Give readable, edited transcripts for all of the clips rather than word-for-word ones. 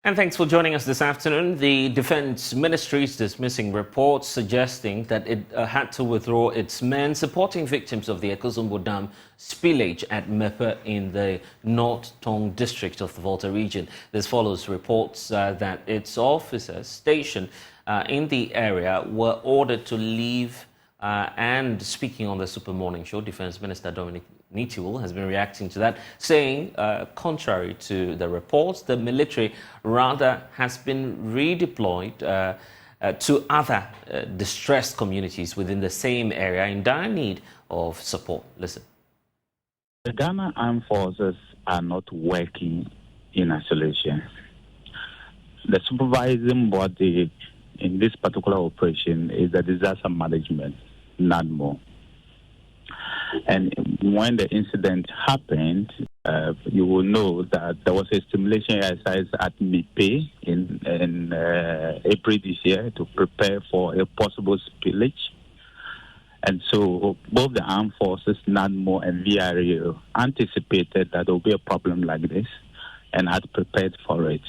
And thanks for joining us this afternoon. The Defense Ministry is dismissing reports suggesting that it had to withdraw its men supporting victims of the Akosombo Dam Spillage at Mepe in the North Tong district of the Volta region. This follows reports that its officers stationed in the area were ordered to leave. And speaking on the Super Morning Show, Defense Minister Dominic Nitiwul has been reacting to that, saying, contrary to the reports, the military rather has been redeployed to other distressed communities within the same area in dire need of support. Listen. The Ghana Armed Forces are not working in isolation. The supervising body in this particular operation is the disaster management, NADMO. And when the incident happened, you will know that there was a stimulation exercise at Mepe in April this year to prepare for a possible spillage. And so both the armed forces, NADMO and VRO, anticipated that there will be a problem like this and had prepared for it,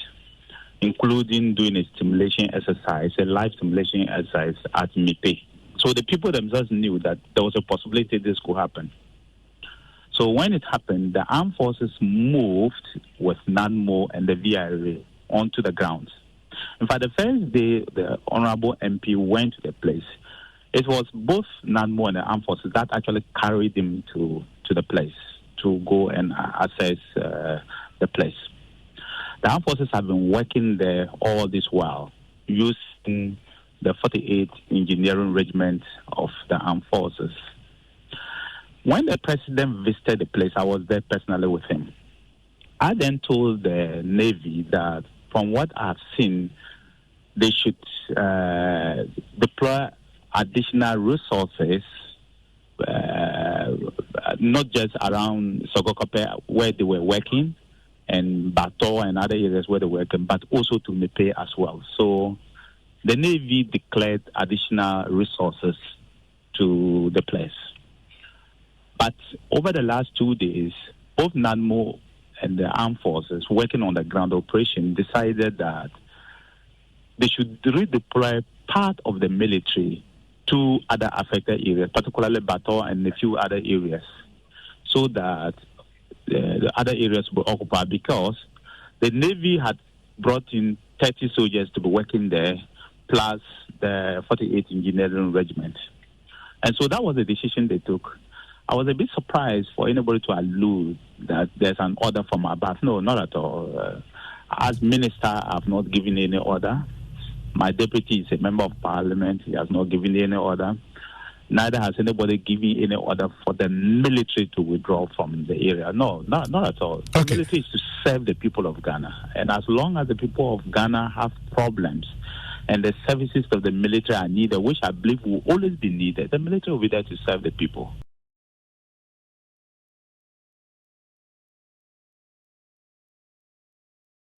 including doing a stimulation exercise, a live stimulation exercise at Mepe. So the people themselves knew that there was a possibility this could happen. So when it happened, the armed forces moved with NADMO and the VRA onto the ground. In fact, the first day the Honorable MP went to the place, it was both NADMO and the armed forces that actually carried him to the place to go and assess the place. The armed forces have been working there all this while using the 48th Engineering Regiment of the Armed Forces. When the president visited the place, I was there personally with him. I then told the Navy that from what I've seen, they should deploy additional resources, not just around Sogokope where they were working, and Bato and other areas where they were working, but also to Mepe as well. So the Navy declared additional resources to the place. But over the last 2 days, both NADMO and the armed forces working on the ground operation decided that they should redeploy part of the military to other affected areas, particularly Bato and a few other areas, so that the other areas were occupied, because the Navy had brought in 30 soldiers to be working there, plus the 48th Engineering Regiment. And so that was the decision they took. I was a bit surprised for anybody to allude that there's an order from above. No, not at all. As minister, I've not given any order. My deputy is a member of parliament. He has not given any order. Neither has anybody given any order for the military to withdraw from the area. No, not at all. Okay. The military is to serve the people of Ghana. And as long as the people of Ghana have problems and the services of the military are needed, which I believe will always be needed, the military will be there to serve the people.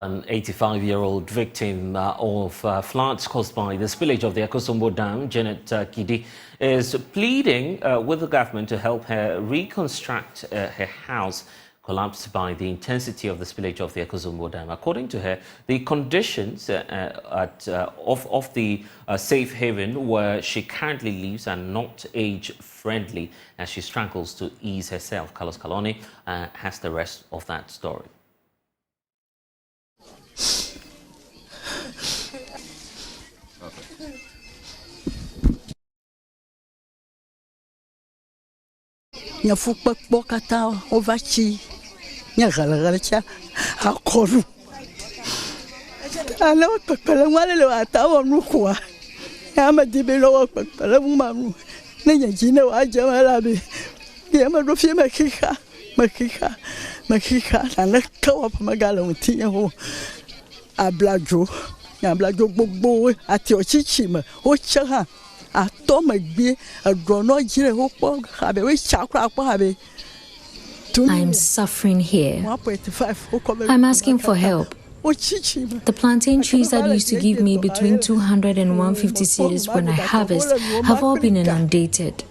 An 85-year-old victim of floods caused by the spillage of the Akosombo Dam, Janet Kidi, is pleading with the government to help her reconstruct her house collapsed by the intensity of the spillage of the Akosombo Dam. According to her, the conditions of the safe haven where she currently lives are not age-friendly as she struggles to ease herself. Carlos Caloni has the rest of that story. Nya fukpa kata ovachi nya galagalacha akoru ana wakpakpala wale le ata wa nukwa ya madibelo wakpakpala mumamu nenya jina wa jamala be ya madofie makika na kawa pamagala untinya ho ablajo gbogbo ati ochichima o chaha I'm suffering here. I'm asking for help. The plantain trees that used to give me between 200 and 150 cedis when I harvest have all been inundated.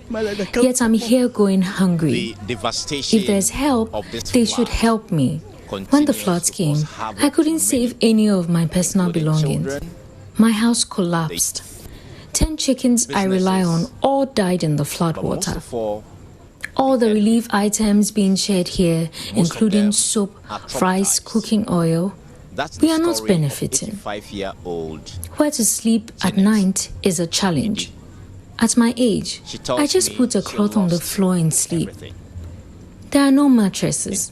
Yet I'm here going hungry. If there's help, they should help me. When the floods came, I couldn't save any of my personal belongings. My house collapsed. 10 chickens I rely on all died in the flood water. All the relief items being shared here, including soap, rice, cooking oil, we are not benefiting. Where to sleep at night is a challenge. At my age, I just put a cloth on the floor and sleep. There are no mattresses.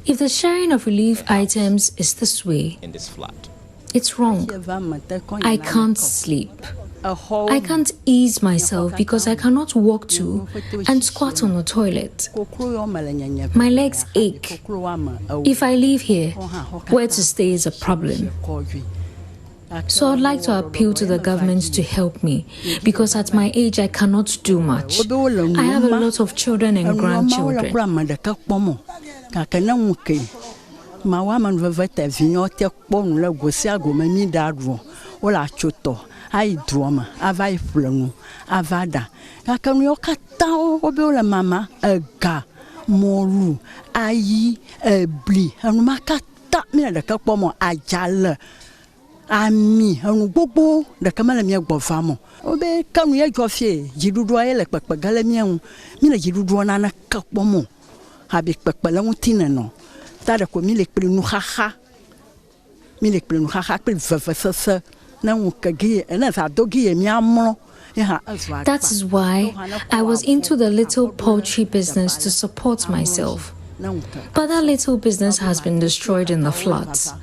If the sharing of relief items is this way, it's wrong. I can't sleep. I can't ease myself because I cannot walk to and squat on the toilet. My legs ache. If I leave here, where to stay is a problem. So I'd like to appeal to the government to help me because at my age I cannot do much. I have a lot of children and grandchildren. Ai drama avai flangu avada kakanu yokata obiola mama ga moru ayi bli anu makata mi da kapomo ajala ami anu gbogbo da kamala mi egbofa mo obe kanu ye jofie jidudu ayele pepe gale mi en mi na jidudu na na kapomo abi pepe la mutina no ta da ko mi le pli nu haha mi le pli nu haha pli vevesese. That is why I was into the little poultry business to support myself. But that little business has been destroyed in the floods.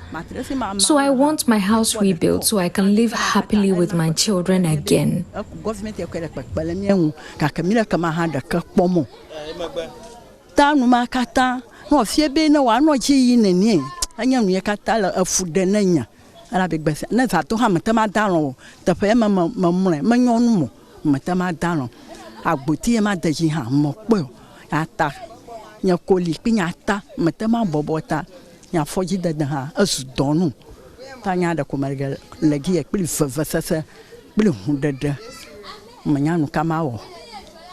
So I want my house rebuilt so I can live happily with my children again. Ala big besa na za to ha matama dalon ta fe ma mre ma nyonu mo matama dalon agboti ma daji ha mo pe ata nya koli pi nya ta matama bobota nya foji da ha asu donu ta nya da ko marga legi e pli fafasa pli hundada ma nya no kama wo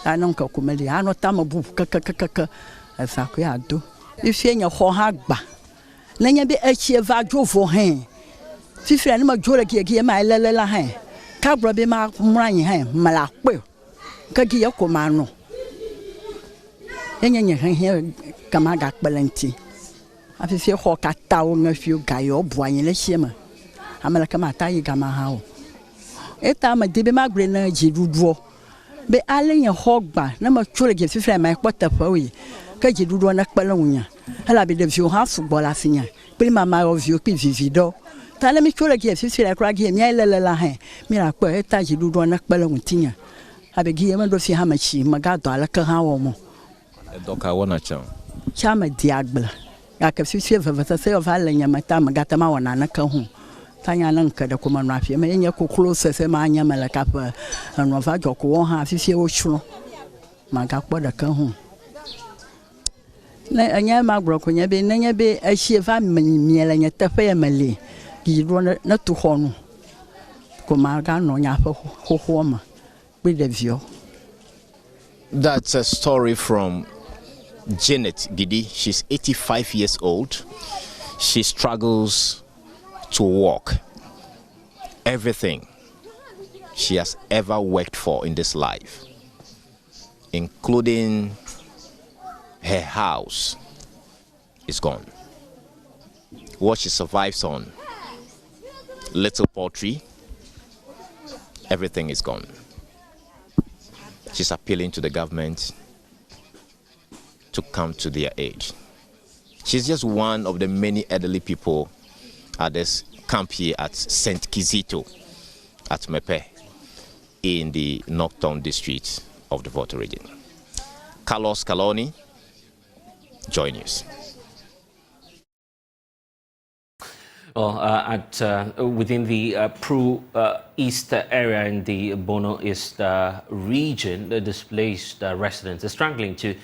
anon ka ko mali ano ta ma bu ka asa ko ya do ifie nya ho ha gba na nya bi achie va jovo hen Fifi ani ma jora ki ma lelela hen ka bro be ma mran hen mala pe ka gi ya ko ma no enye hen kama ga kpalanti afifi ho ka tawo nga fiu ga yo bo anyi le hiema amala kama ta yi ga ma ha o eta ma de be ma gre na ji duduo be alen ye ho gba na ma jora ki fifi ma kwata fa wi ka ji duduo na kpalanwunya ala be de fiu ha football asinya pe mama o viu pi vivido tale mi chora ki fifi la kwa gi mi lelela hen mi la kwa eta ji dudu na kpala ntinya abegi ma do fi ha machi maga do ala ka ha wo mo doka wona chan chama diagbla ya ka fifi va se o va la nya mata maga ta ma wona na ka hu tanya nan ka da kuma na fi ma nya ko close se ma nya mala ka pa no va jo ko ha fifi o chulo maga kpo da ka hu na anya ma gro ko nya be na nya be a hie va mi la nya ta fa ya mali That's a story from Janet Gidi. She's 85 years old. She struggles to walk. Everything she has ever worked for in this life, including her house, is gone. What she survives on, little poultry, everything is gone. She's appealing to the government to come to their aid. She's just one of the many elderly people at this camp here at St. Kizito at Mepe in the Northern District of the Volta region. Carlos Caloni, Joy News. Well, within the Pru East area in the Bono East region, the displaced residents are struggling to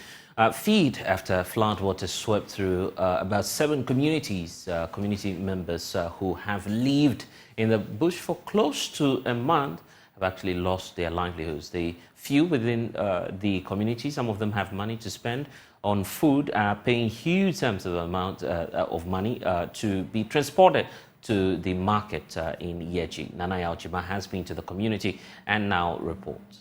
feed after floodwaters swept through about 7 communities. Community members who have lived in the bush for close to a month have actually lost their livelihoods. The few within the community, some of them have money to spend on food are paying huge sums of amount of money to be transported to the market in Yeji. Nana Yaojima has been to the community and now reports.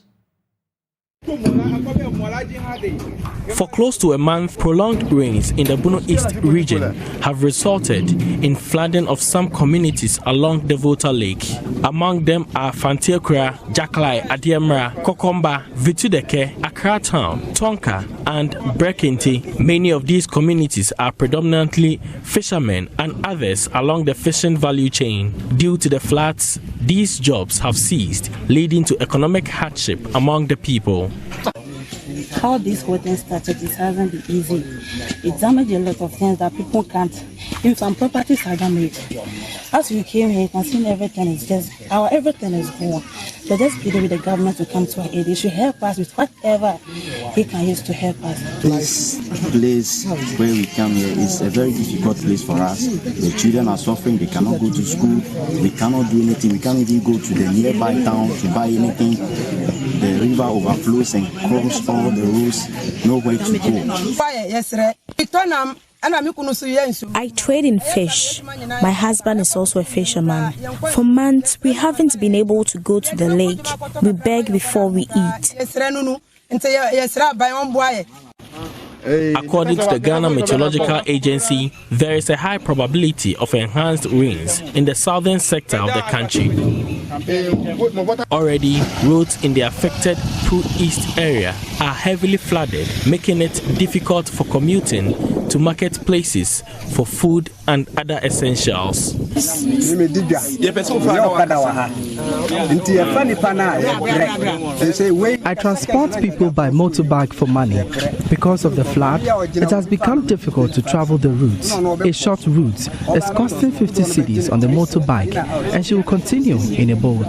For close to a month, prolonged rains in the Bono East region have resulted in flooding of some communities along the Volta Lake. Among them are Fantiakura, Jaklai, Adiemra, Kokomba, Vitudeke, Accra Town, Tonka, and Brekinti. Many of these communities are predominantly fishermen and others along the fishing value chain. Due to the floods, these jobs have ceased, leading to economic hardship among the people. How this whole thing started, it hasn't been easy. It damaged a lot of things that people can't. Even some properties are damaged. As we came here, you can see everything is everything is gone. So just plead with the government to come to our aid. They should help us with whatever he can use to help us. This place where we come here is a very difficult place for us. The children are suffering. They cannot go to school. We cannot do anything. We can't even go to the nearby town to buy anything. The river overflows and crosses all the roads. Nowhere to go. I trade in fish. My husband is also a fisherman. For months, we haven't been able to go to the lake. We beg before we eat. According to the Ghana Meteorological Agency, there is a high probability of enhanced rains in the southern sector of the country. Already, roads in the affected Pru East area are heavily flooded, making it difficult for commuting to marketplaces for food and other essentials. I transport people by motorbike for money. Because of the flood, it has become difficult to travel the route. A short route is costing 50 cedis on the motorbike, and she will continue in a boat.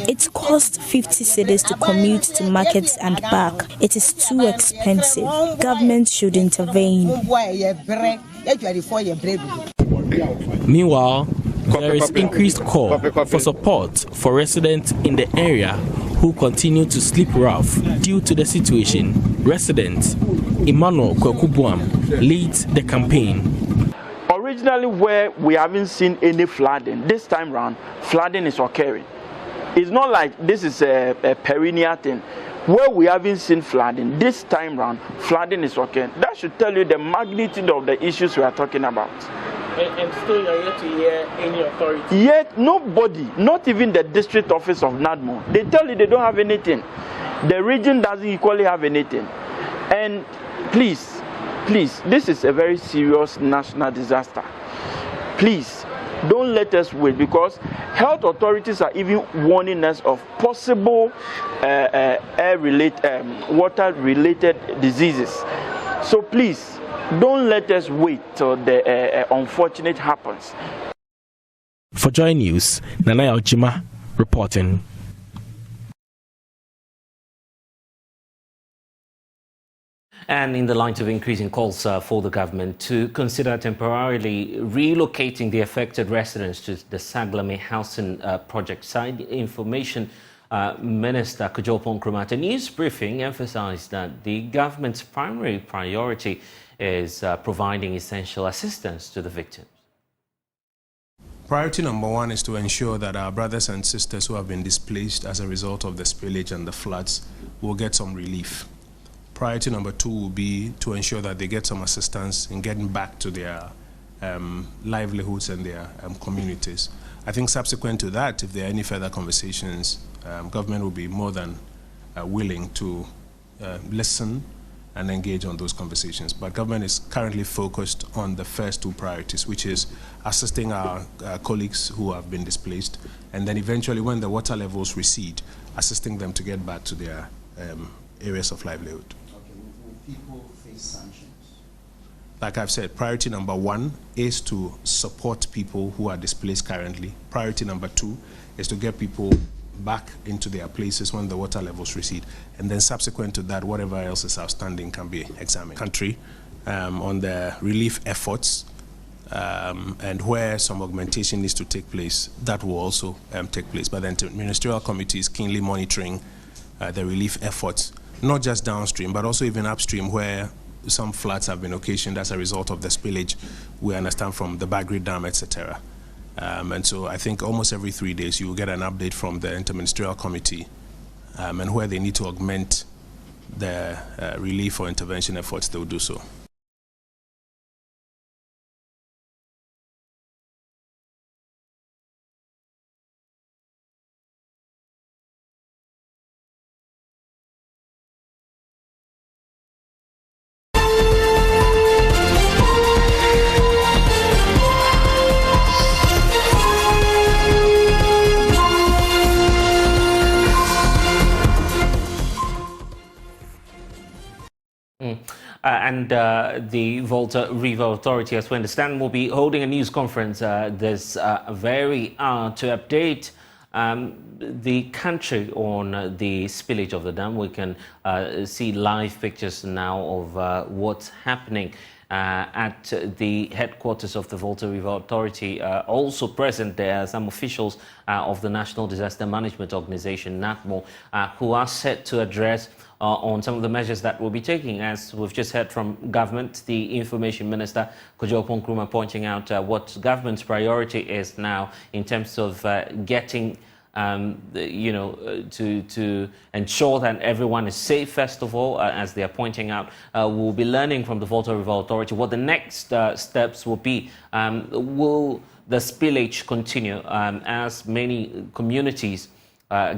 It costs 50 cedis to commute to markets and back. It is too expensive. Government should intervene. Meanwhile, there is increased call for support for residents in the area who continue to sleep rough due to the situation. Resident Emmanuel Kwekubuam leads the campaign. Originally, where we haven't seen any flooding, this time round, flooding is occurring. It's not like this is a perennial thing. Where we haven't seen flooding, this time round, flooding is occurring. That should tell you the magnitude of the issues we are talking about. And still you are yet to hear any authority? Yet nobody, not even the district office of NADMO, they tell you they don't have anything. The region doesn't equally have anything. And please, this is a very serious national disaster. Please, don't let us wait, because health authorities are even warning us of possible water-related diseases. So please, don't let us wait till the unfortunate happens. For Joy News, Nana Yaojima reporting. And in the light of increasing calls for the government to consider temporarily relocating the affected residents to the Saglame housing project site, Information Minister Kojo Nkrumah at a news briefing emphasized that the government's primary priority is providing essential assistance to the victims. Priority number one is to ensure that our brothers and sisters who have been displaced as a result of the spillage and the floods will get some relief. Priority number two will be to ensure that they get some assistance in getting back to their livelihoods and their communities. I think subsequent to that, if there are any further conversations, government will be more than willing to listen and engage on those conversations. But government is currently focused on the first two priorities, which is assisting our colleagues who have been displaced, and then eventually when the water levels recede, assisting them to get back to their areas of livelihood. People face sanctions? Like I've said, priority number one is to support people who are displaced currently. Priority number two is to get people back into their places when the water levels recede. And then subsequent to that, whatever else is outstanding can be examined. Country on the relief efforts, and where some augmentation needs to take place, that will also take place. But the Ministerial Committee is keenly monitoring the relief efforts, not just downstream, but also even upstream, where some floods have been occasioned as a result of the spillage, we understand, from the Bagri Dam, etc. And so I think almost every 3 days you will get an update from the Interministerial Committee, and where they need to augment the relief or intervention efforts, they will do so. The Volta River Authority, as we understand, will be holding a news conference this very hour to update the country on the spillage of the dam. We can see live pictures now of what's happening at the headquarters of the Volta River Authority. Also present there are some officials of the National Disaster Management Organization, NATMO, who are set to address on some of the measures that we'll be taking. As we've just heard from government, the Information Minister, Kojo Nkrumah, pointing out what government's priority is now in terms of getting to ensure that everyone is safe, first of all, as they are pointing out. We'll be learning from the Volta River Authority what the next steps will be. Will the spillage continue as many communities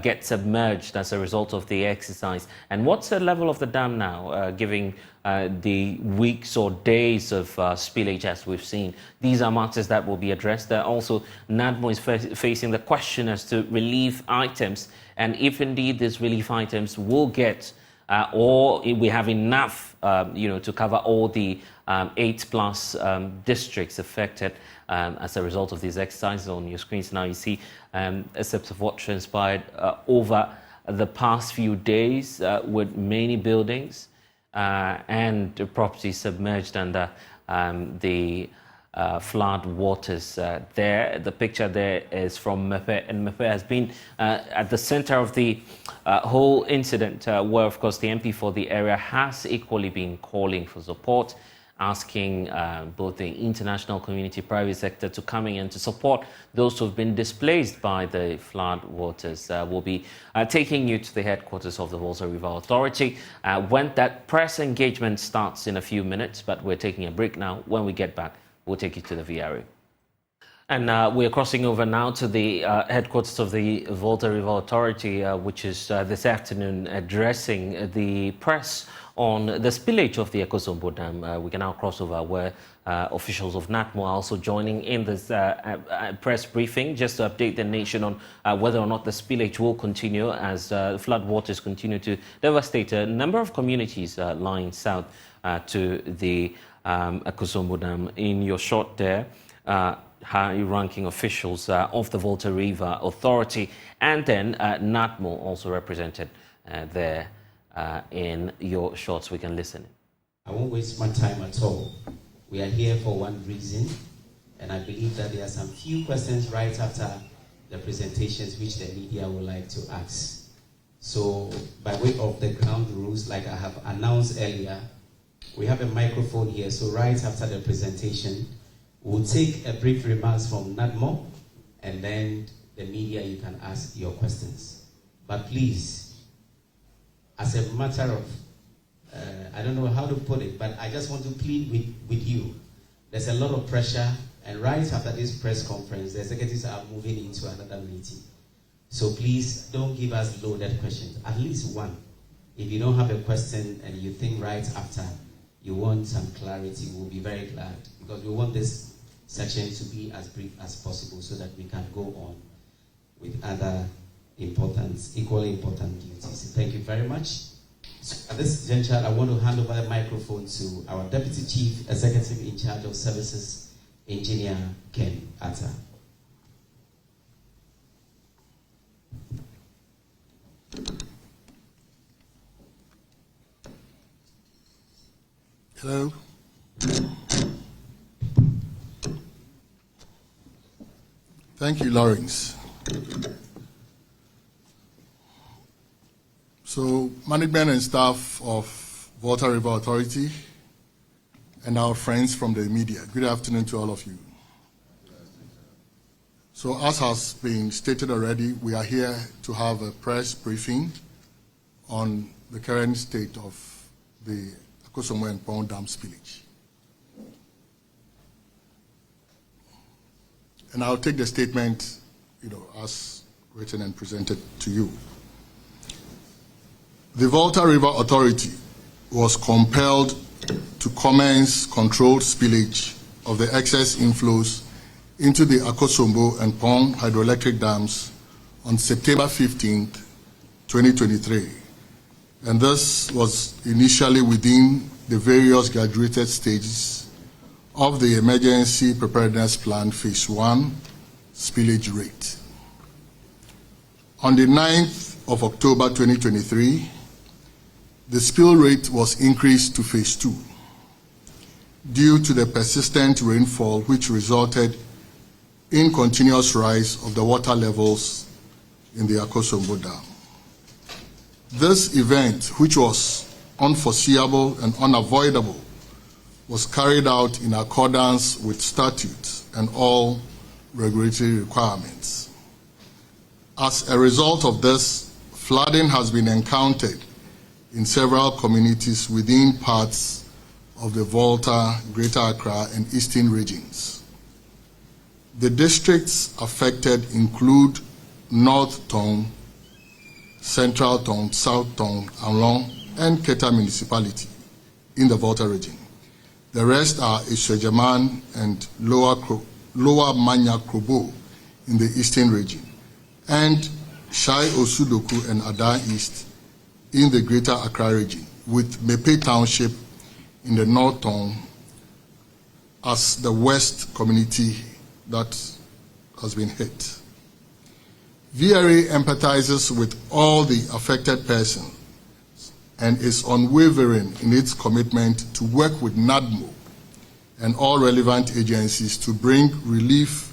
get submerged as a result of the exercise? And what's the level of the dam now, given the weeks or days of spillage as we've seen? These are matters that will be addressed. Also, NADMO is facing the question as to relief items, and if indeed these relief items will get or if we have enough to cover all the 8+ districts affected as a result of these exercises. On your screens now you see excerpts of what transpired over the past few days with many buildings and properties submerged under the flood waters there. The picture there is from Mepe, and Mepe has been at the center of the whole incident, where, of course, the MP for the area has equally been calling for support, asking both the international community, private sector to come in and to support those who have been displaced by the flood waters. We'll be taking you to the headquarters of the Volta River Authority when that press engagement starts in a few minutes, but we're taking a break now. When we get back, we'll take you to the VRA. And we're crossing over now to the headquarters of the Volta River Authority, which is this afternoon addressing the press on the spillage of the Akosombo Dam. We can now cross over where officials of NATMO are also joining in this press briefing, just to update the nation on whether or not the spillage will continue as flood waters continue to devastate a number of communities lying south to the Akosombo Dam. In your shot there, high-ranking officials of the Volta River Authority, and then NATMO also represented there in your shots. We can listen. I won't waste my time at all. We are here for one reason, and I believe that there are some few questions right after the presentations which the media would like to ask. So, by way of the ground rules, like I have announced earlier, we have a microphone here, so right after the presentation, we'll take a brief remarks from NATMO, and then the media, you can ask your questions. But please, as a matter of, I don't know how to put it, but I just want to plead with you. There's a lot of pressure, and right after this press conference, the executives are moving into another meeting. So please, don't give us loaded questions, at least one. If you don't have a question and you think right after you want some clarity, we'll be very glad, because we want this section to be as brief as possible so that we can go on with other equally important duties. Thank you very much. So at this juncture, I want to hand over the microphone to our Deputy Chief Executive in charge of Services, Engineer Ken Atta. Hello. Thank you, Lawrence. So, management and staff of Volta River Authority and our friends from the media, good afternoon to all of you. So, as has been stated already, we are here to have a press briefing on the current state of the Akosombo Dam Spillage. And I'll take the statement, as written and presented to you. The Volta River Authority was compelled to commence controlled spillage of the excess inflows into the Akosombo and Pong hydroelectric dams on September 15, 2023. And this was initially within the various graduated stages of the Emergency Preparedness Plan Phase 1 spillage rate. On the 9th of October 2023, the spill rate was increased to Phase 2 due to the persistent rainfall which resulted in continuous rise of the water levels in the Akosombo Dam. This event, which was unforeseeable and unavoidable, was carried out in accordance with statutes and all regulatory requirements. As a result of this, flooding has been encountered in several communities within parts of the Volta, Greater Accra, and Eastern regions. The districts affected include North Tong, Central Tong, South Tong, Along, and Keta municipality in the Volta region. The rest are Iswejaman and Lower Manya Krobo in the Eastern region, and Shai Osudoku and Adan East in the Greater Accra region, with Mepe Township in the North Tong as the West community that has been hit. VRA empathizes with all the affected persons and is unwavering in its commitment to work with NADMO and all relevant agencies to bring relief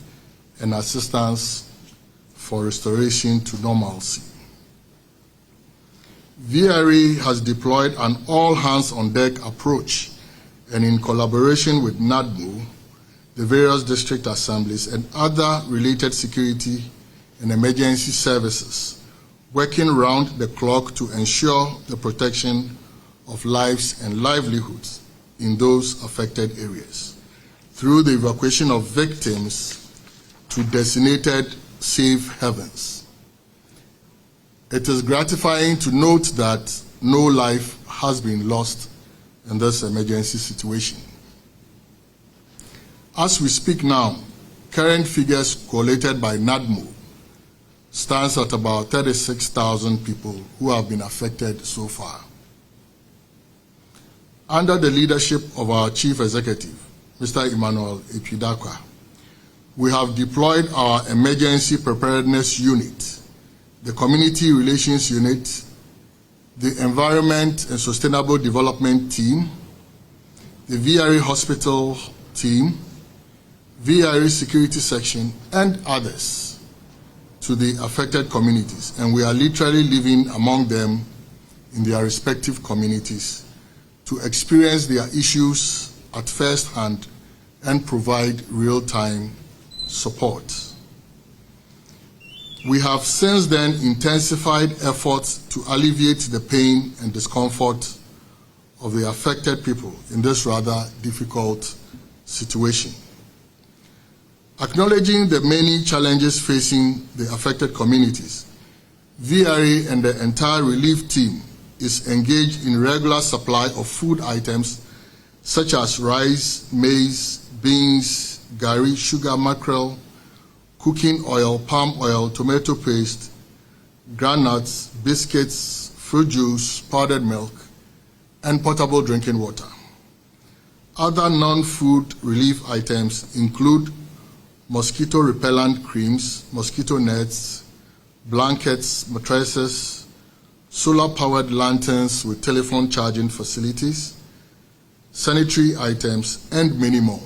and assistance for restoration to normalcy. VRA has deployed an all-hands-on-deck approach, and in collaboration with NADMO, the various district assemblies, and other related security and emergency services, working round the clock to ensure the protection of lives and livelihoods in those affected areas through the evacuation of victims to designated safe havens. It is gratifying to note that no life has been lost in this emergency situation. As we speak now, current figures collated by NADMO stands at about 36,000 people who have been affected so far. Under the leadership of our Chief Executive, Mr. Emmanuel Epidakwa, we have deployed our Emergency Preparedness Unit, the Community Relations Unit, the Environment and Sustainable Development Team, the VRA Hospital Team, VRA Security Section, and others to the affected communities, and we are literally living among them in their respective communities to experience their issues at first hand and provide real-time support. We have since then intensified efforts to alleviate the pain and discomfort of the affected people in this rather difficult situation. Acknowledging the many challenges facing the affected communities, VRA and the entire relief team is engaged in regular supply of food items such as rice, maize, beans, gari, sugar, mackerel, cooking oil, palm oil, tomato paste, groundnuts, biscuits, fruit juice, powdered milk, and potable drinking water. Other non-food relief items include mosquito repellent creams, mosquito nets, blankets, mattresses, solar-powered lanterns with telephone charging facilities, sanitary items, and many more.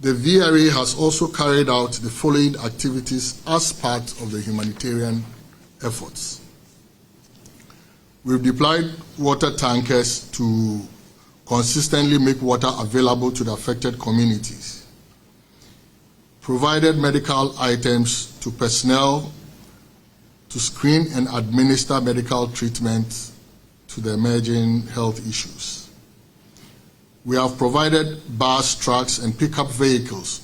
the VRA has also carried out the following activities as part of the humanitarian efforts. We've deployed water tankers to consistently make water available to the affected communities, provided medical items to personnel to screen and administer medical treatment to the emerging health issues. We have provided bus, trucks, and pickup vehicles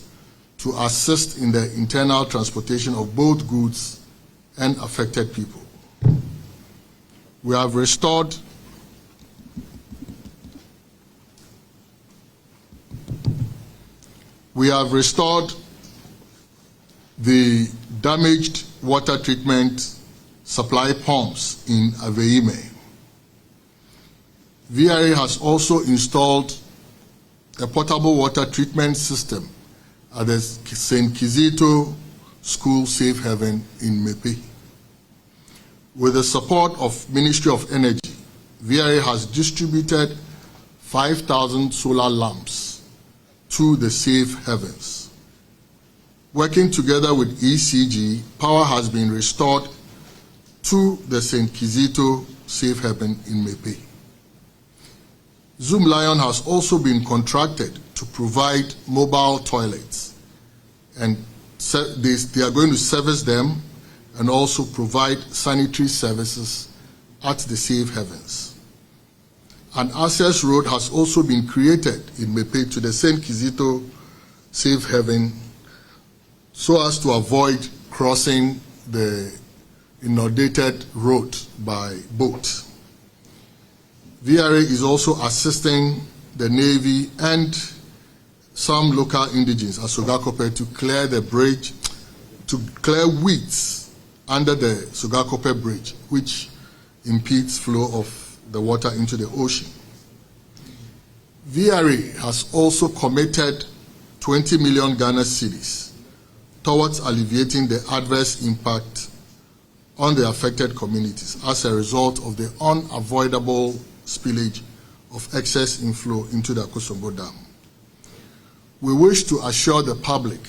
to assist in the internal transportation of both goods and affected people. We have restored the damaged water treatment supply pumps in Aveime. VRA has also installed a portable water treatment system at the St. Kizito School Safe Haven in Mepe. With the support of Ministry of Energy, VRA has distributed 5,000 solar lamps to the safe havens. Working together with ECG, power has been restored to the St. Kizito Safe Haven in Mepe. Zoom Lion has also been contracted to provide mobile toilets, and they are going to service them and also provide sanitary services at the safe havens. An access road has also been created in Mepe to the St. Kizito Safe Haven so as to avoid crossing the inundated road by boat. VRA is also assisting the Navy and some local indigenes at Sogakope to clear the bridge, to clear weeds under the Sogakope Bridge, which impedes flow of the water into the ocean. VRA has also committed 20 million Ghana cedis towards alleviating the adverse impact on the affected communities as a result of the unavoidable spillage of excess inflow into the Akosombo Dam. We wish to assure the public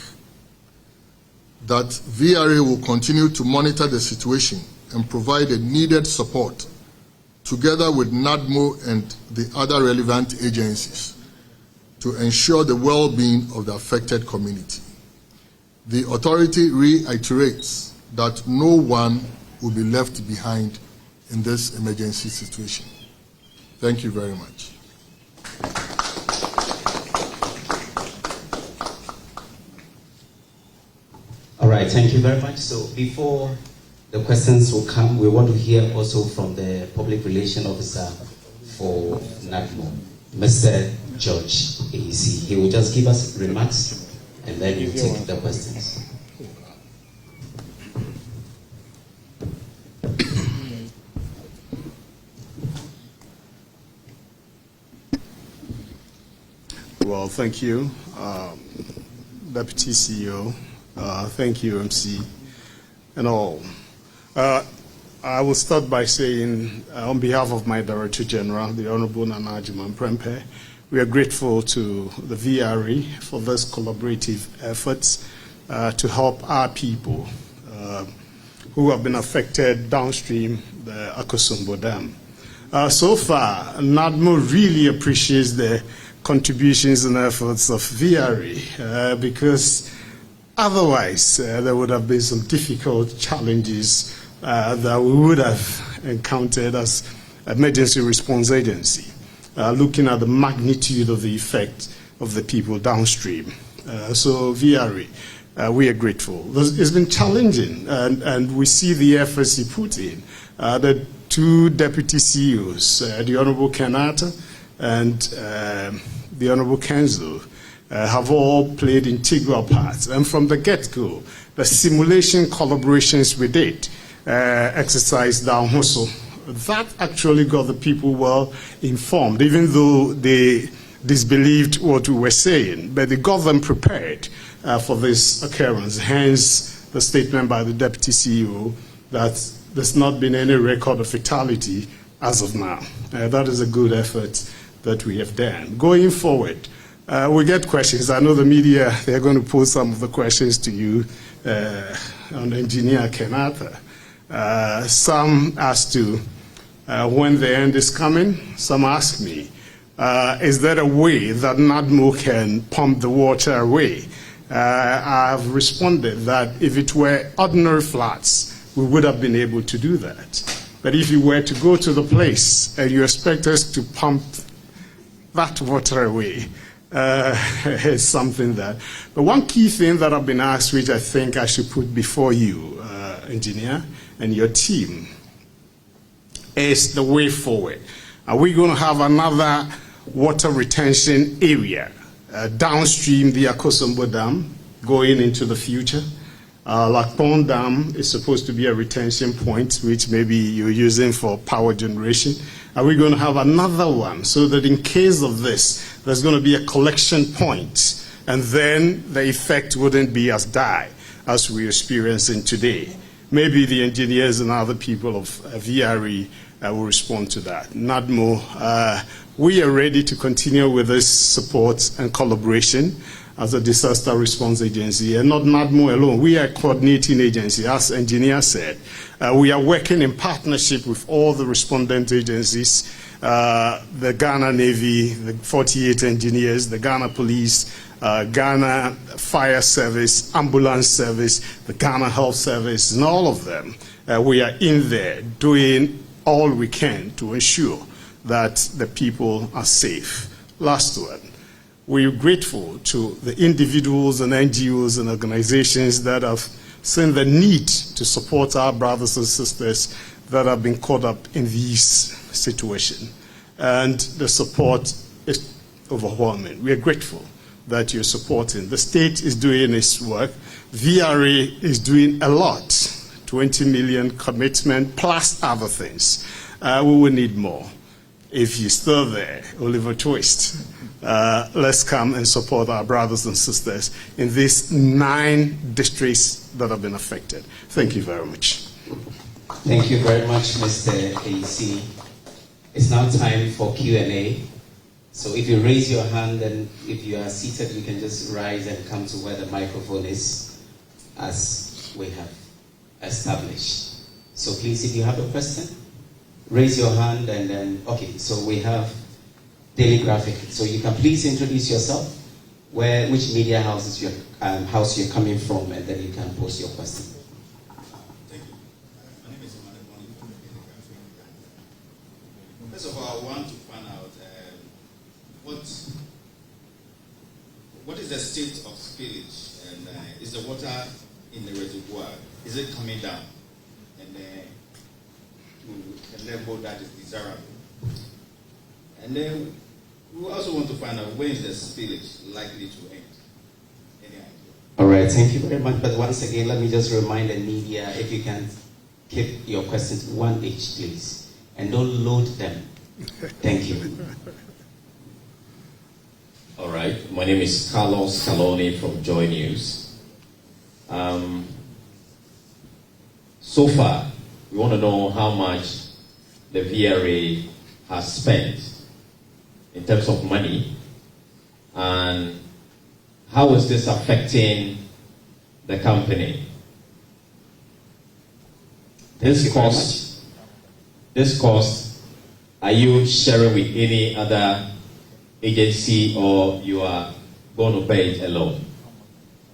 that VRA will continue to monitor the situation and provide the needed support together with NADMO and the other relevant agencies to ensure the well-being of the affected community. The authority reiterates that no one will be left behind in this emergency situation. Thank you very much. All right, thank you very much. So before the questions will come, we want to hear also from the Public Relations Officer for NADMO, Mr. George AC. He will just give us remarks and then we'll take the questions. Well, thank you, Deputy CEO. Thank you, MC, and all. I will start by saying, on behalf of my Director General, the Honorable Nana Agyemang Prempeh, we are grateful to the VRA for this collaborative efforts to help our people who have been affected downstream the Akosombo Dam. So far, NADMO really appreciates the contributions and efforts of VRA because otherwise there would have been some difficult challenges that we would have encountered as emergency response agency, looking at the magnitude of the effect of the people downstream. So VRA, we are grateful. It's been challenging, and we see the efforts he put in. The two deputy CEOs, the Honorable Kenata and the Honorable Kenzo, have all played integral parts. And from the get-go, the simulation collaborations we did, exercise down hustle, that actually got the people well informed, even though they disbelieved what we were saying, but they got them prepared for this occurrence. Hence, the statement by the Deputy CEO that there's not been any record of fatality as of now. That is a good effort that we have done. Going forward, We get questions. I know the media, they're going to pose some of the questions to you on Engineer Kenyatta. Some as to when the end is coming. Some ask me, is there a way that NADMO can pump the water away? I've responded that if it were ordinary floods, we would have been able to do that. But if you were to go to the place and you expect us to pump that water away, it's something that. But one key thing that I've been asked, which I think I should put before you, Engineer, and your team, is the way forward. Are we going to have another water retention area downstream the Akosombo Dam going into the future? Lakpon Dam is supposed to be a retention point, which maybe you're using for power generation. Are we going to have another one so that in case of this, there's going to be a collection point, and then the effect wouldn't be as dire as we're experiencing today? Maybe the engineers and other people of VRE will respond to that. NADMO, we are ready to continue with this support and collaboration as a disaster response agency, and not NADMO alone. We are a coordinating agency, as engineer said. We are working in partnership with all the respondent agencies, the Ghana Navy, the 48 engineers, the Ghana Police, Ghana Fire Service, Ambulance Service, the Ghana Health Service, and all of them. We are in there doing all we can to ensure that the people are safe. Last one. We're grateful to the individuals and NGOs and organizations that have seen the need to support our brothers and sisters that have been caught up in this situation. And the support is overwhelming. We are grateful that you're supporting. The state is doing its work. VRA is doing a lot, 20 million commitment plus other things. We will need more. If you're still there, Oliver Twist, let's come and support our brothers and sisters in these 9 districts that have been affected. Thank you very much. Thank you very much, Mr. AC. It's now time for Q&A. So if you raise your hand and if you are seated, you can just rise and come to where the microphone is, as we have established. So please, if you have a question, raise your hand and then, okay, so we have Daily Graphic. So you can please introduce yourself, which media house you're coming from, and then you can post your question. Thank you. My name is Daily Graphic. First of all, I want to find out what is the state of spillage, and is the water in the reservoir, is it coming down and to a level that is desirable? And then we also want to find out when is the spillage likely to end. Any idea? All right, thank you very much. But once again, let me just remind the media, if you can keep your questions 1 each, please, and don't load them. Thank you. All right, my name is Carlos Caloni from Joy News. So far, we want to know how much the VRA has spent in terms of money, and how is this affecting the company? This cost, are you sharing with any other agency, or you are going to pay it alone?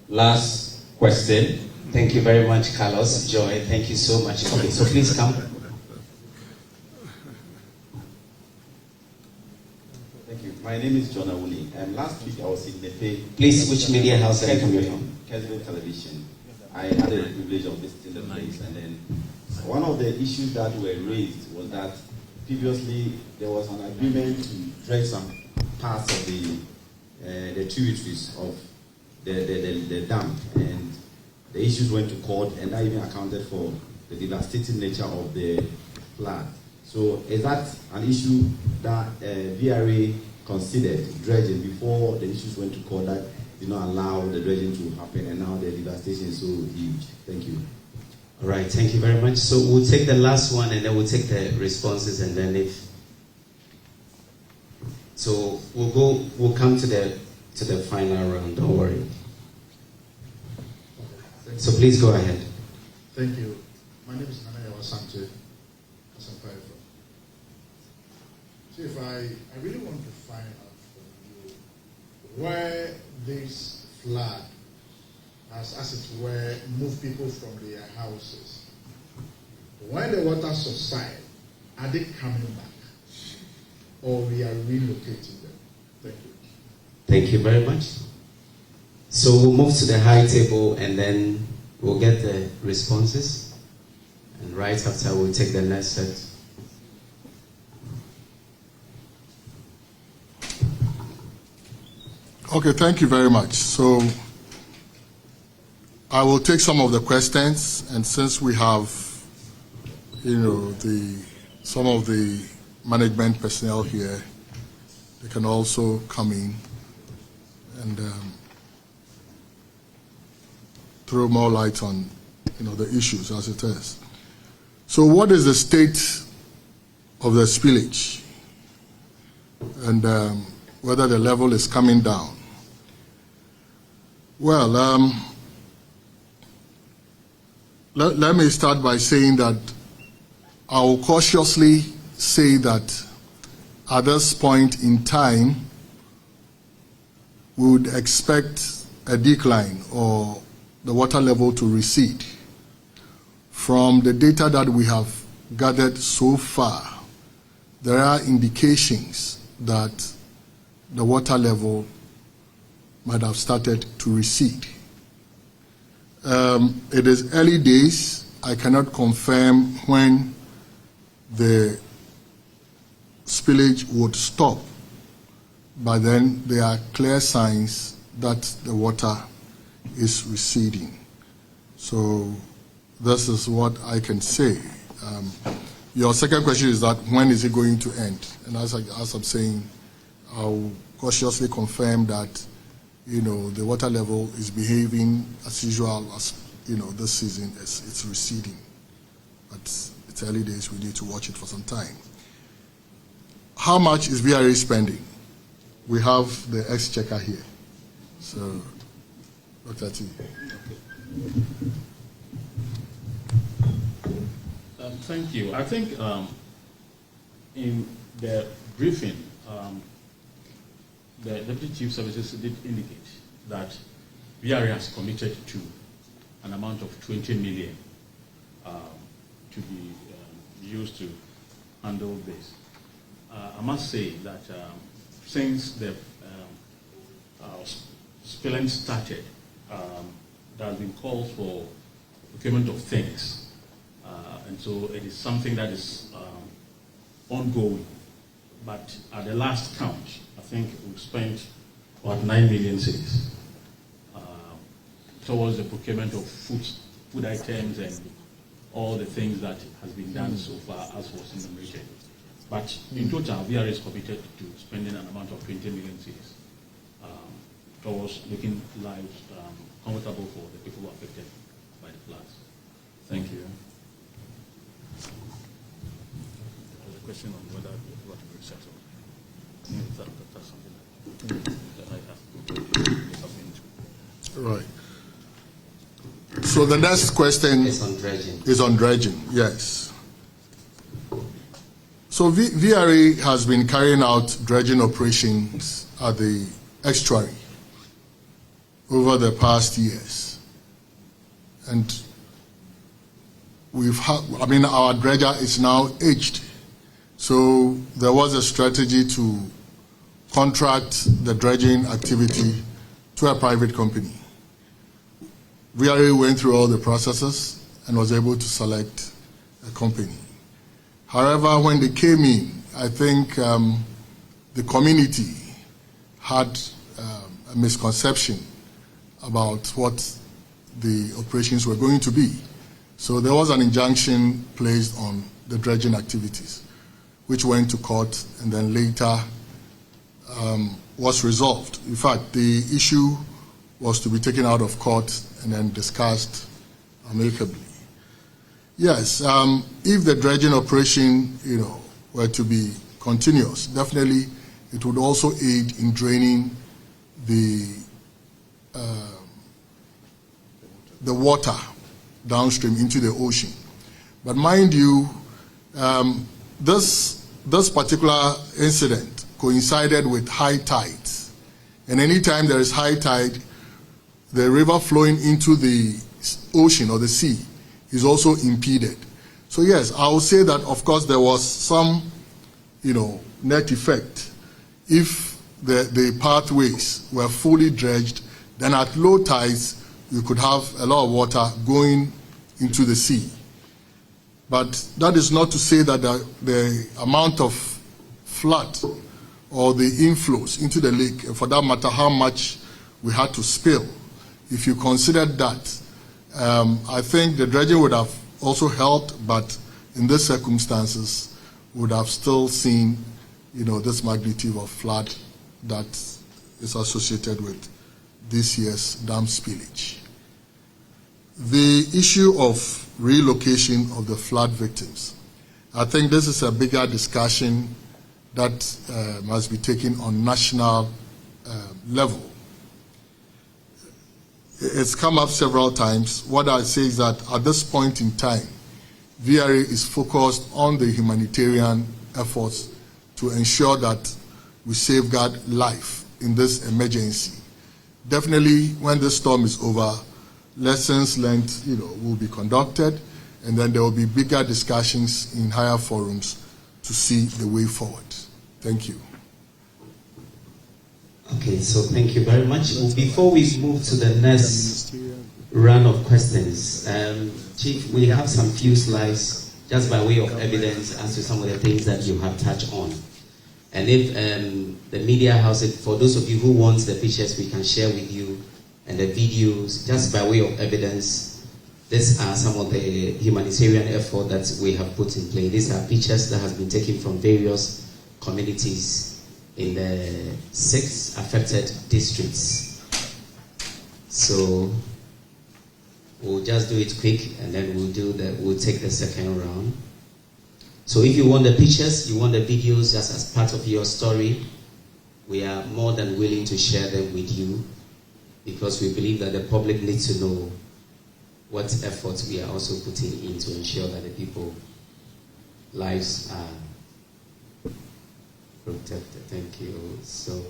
Last question. Thank you very much, Carlos. Joy, thank you so much. Okay, so please come. Thank you. My name is John Awuni. Last week I was in Mepe. Please, which media house are you coming from? Kesville Television. I had the privilege of visiting the place, and then one of the issues that were raised was that previously there was an agreement to dredge some parts of the tributaries of the dam, and the issues went to court, and that even accounted for the devastating nature of the flood. So is that an issue that VRA considered dredging before the issues went to court that did not allow the dredging to happen, and now the devastation is so huge? Thank you. All right, thank you very much. So we'll take the last one, and then we'll take the responses, and then so we'll come to the to the final round. Don't worry. So please go ahead. Thank you. My name is Nana Yawasante. Chief, I really want to find out from you where this flood has, as it were, moved people from their houses. When the water subsides, are they coming back? Or we are relocating them? Thank you. Thank you very much. So we'll move to the high table and then we'll get the responses. And right after we'll take the next set. Okay, thank you very much. So I will take some of the questions, and since we have, some of the management personnel here, they can also come in and throw more light on, the issues as it is. So, what is the state of the spillage, and whether the level is coming down? Well, let me start by saying that I will cautiously say that at this point in time, we would expect a decline or the water level to recede. From the data that we have gathered so far, there are indications that the water level might have started to recede. It is early days. I cannot confirm when the spillage would stop, but then there are clear signs that the water is receding. So this is what I can say. Your second question is that when is it going to end? And as I'm saying, I'll cautiously confirm that the water level is behaving as usual as, this season it's receding. But it's early days, we need to watch it for some time. How much is VRA spending? We have the exchequer here. So, Dr. T. Thank you. I think in the briefing, the Deputy Chief Services did indicate that VRA has committed to an amount of 20 million to be used to handle this. I must say that since the spilling started, there has been calls for procurement of things, and so it is something that is ongoing. But at the last count, I think we've spent about 9 million cedis towards the procurement of food items and all the things that has been done so far as was enumerated. But in total, VRA is committed to spending an amount of 20 million cedis towards making lives comfortable for the people who are affected by the floods. Thank you. There's a question on whether you want to be settled. That's something that I have. Right. So the next question is on dredging. Yes. So VRA has been carrying out dredging operations at the estuary over the past years, and our dredger is now aged. So there was a strategy to contract the dredging activity to a private company. VRA went through all the processes and was able to select a company. However, when they came in, I think the community had a misconception about what the operations were going to be. So there was an injunction placed on the dredging activities, which went to court and then later was resolved. In fact, the issue was to be taken out of court and then discussed amicably. Yes, if the dredging operation, were to be continuous, definitely it would also aid in draining the water downstream into the ocean. But mind you, this particular incident coincided with high tides. And anytime there is high tide, the river flowing into the ocean or the sea is also impeded. So yes, I will say that of course there was some, net effect. If the pathways were fully dredged, then at low tides, you could have a lot of water going into the sea. But that is not to say that the amount of flood or the inflows into the lake, and for that matter, how much we had to spill, if you considered that, I think the dredging would have also helped, but in these circumstances, would have still seen, this magnitude of flood that is associated with this year's dam spillage. The issue of relocation of the flood victims, I think this is a bigger discussion that must be taken on national level. It's come up several times. What I say is that at this point in time, VRA is focused on the humanitarian efforts to ensure that we safeguard life in this emergency. Definitely, when this storm is over, lessons learned, will be conducted, and then there will be bigger discussions in higher forums to see the way forward. Thank you. Okay, so thank you very much. Before we move to the next round of questions, Chief, we have some few slides just by way of evidence as to some of the things that you have touched on. And if the media house, for those of you who want the pictures, we can share with you, and the videos, just by way of evidence. These are some of the humanitarian effort that we have put in place. These are pictures that have been taken from various communities in the 6 affected districts. So we'll just do it quick, and then we'll take the second round. So if you want the pictures, you want the videos just as part of your story, we are more than willing to share them with you, because we believe that the public needs to know what efforts we are also putting in to ensure that the people's lives are protected. Thank you. So,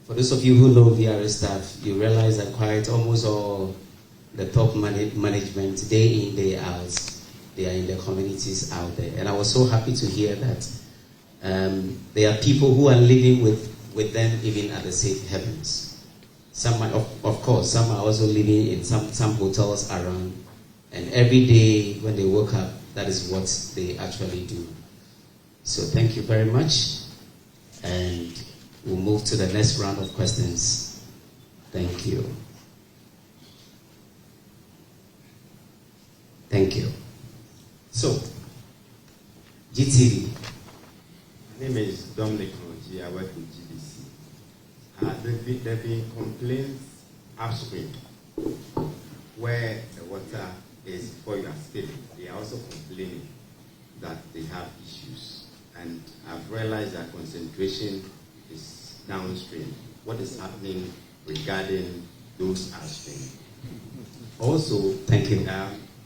for those of you who know VRA staff, you realize that quite almost all the top management, day in, day out, they are in the communities out there. And I was so happy to hear that there are people who are living with them even at the safe heavens. Some are, of course, some are also living in some hotels around. And every day when they woke up, that is what they actually do. So thank you very much. And we'll move to the next round of questions. Thank you. Thank you. So, GTV. My name is Dominic Ronji. I work with GBC. There have been complaints upstream where the water is before you are spilling. They are also complaining that they have issues. And I've realized that concentration is downstream. What is happening regarding those upstream? Also, thank you.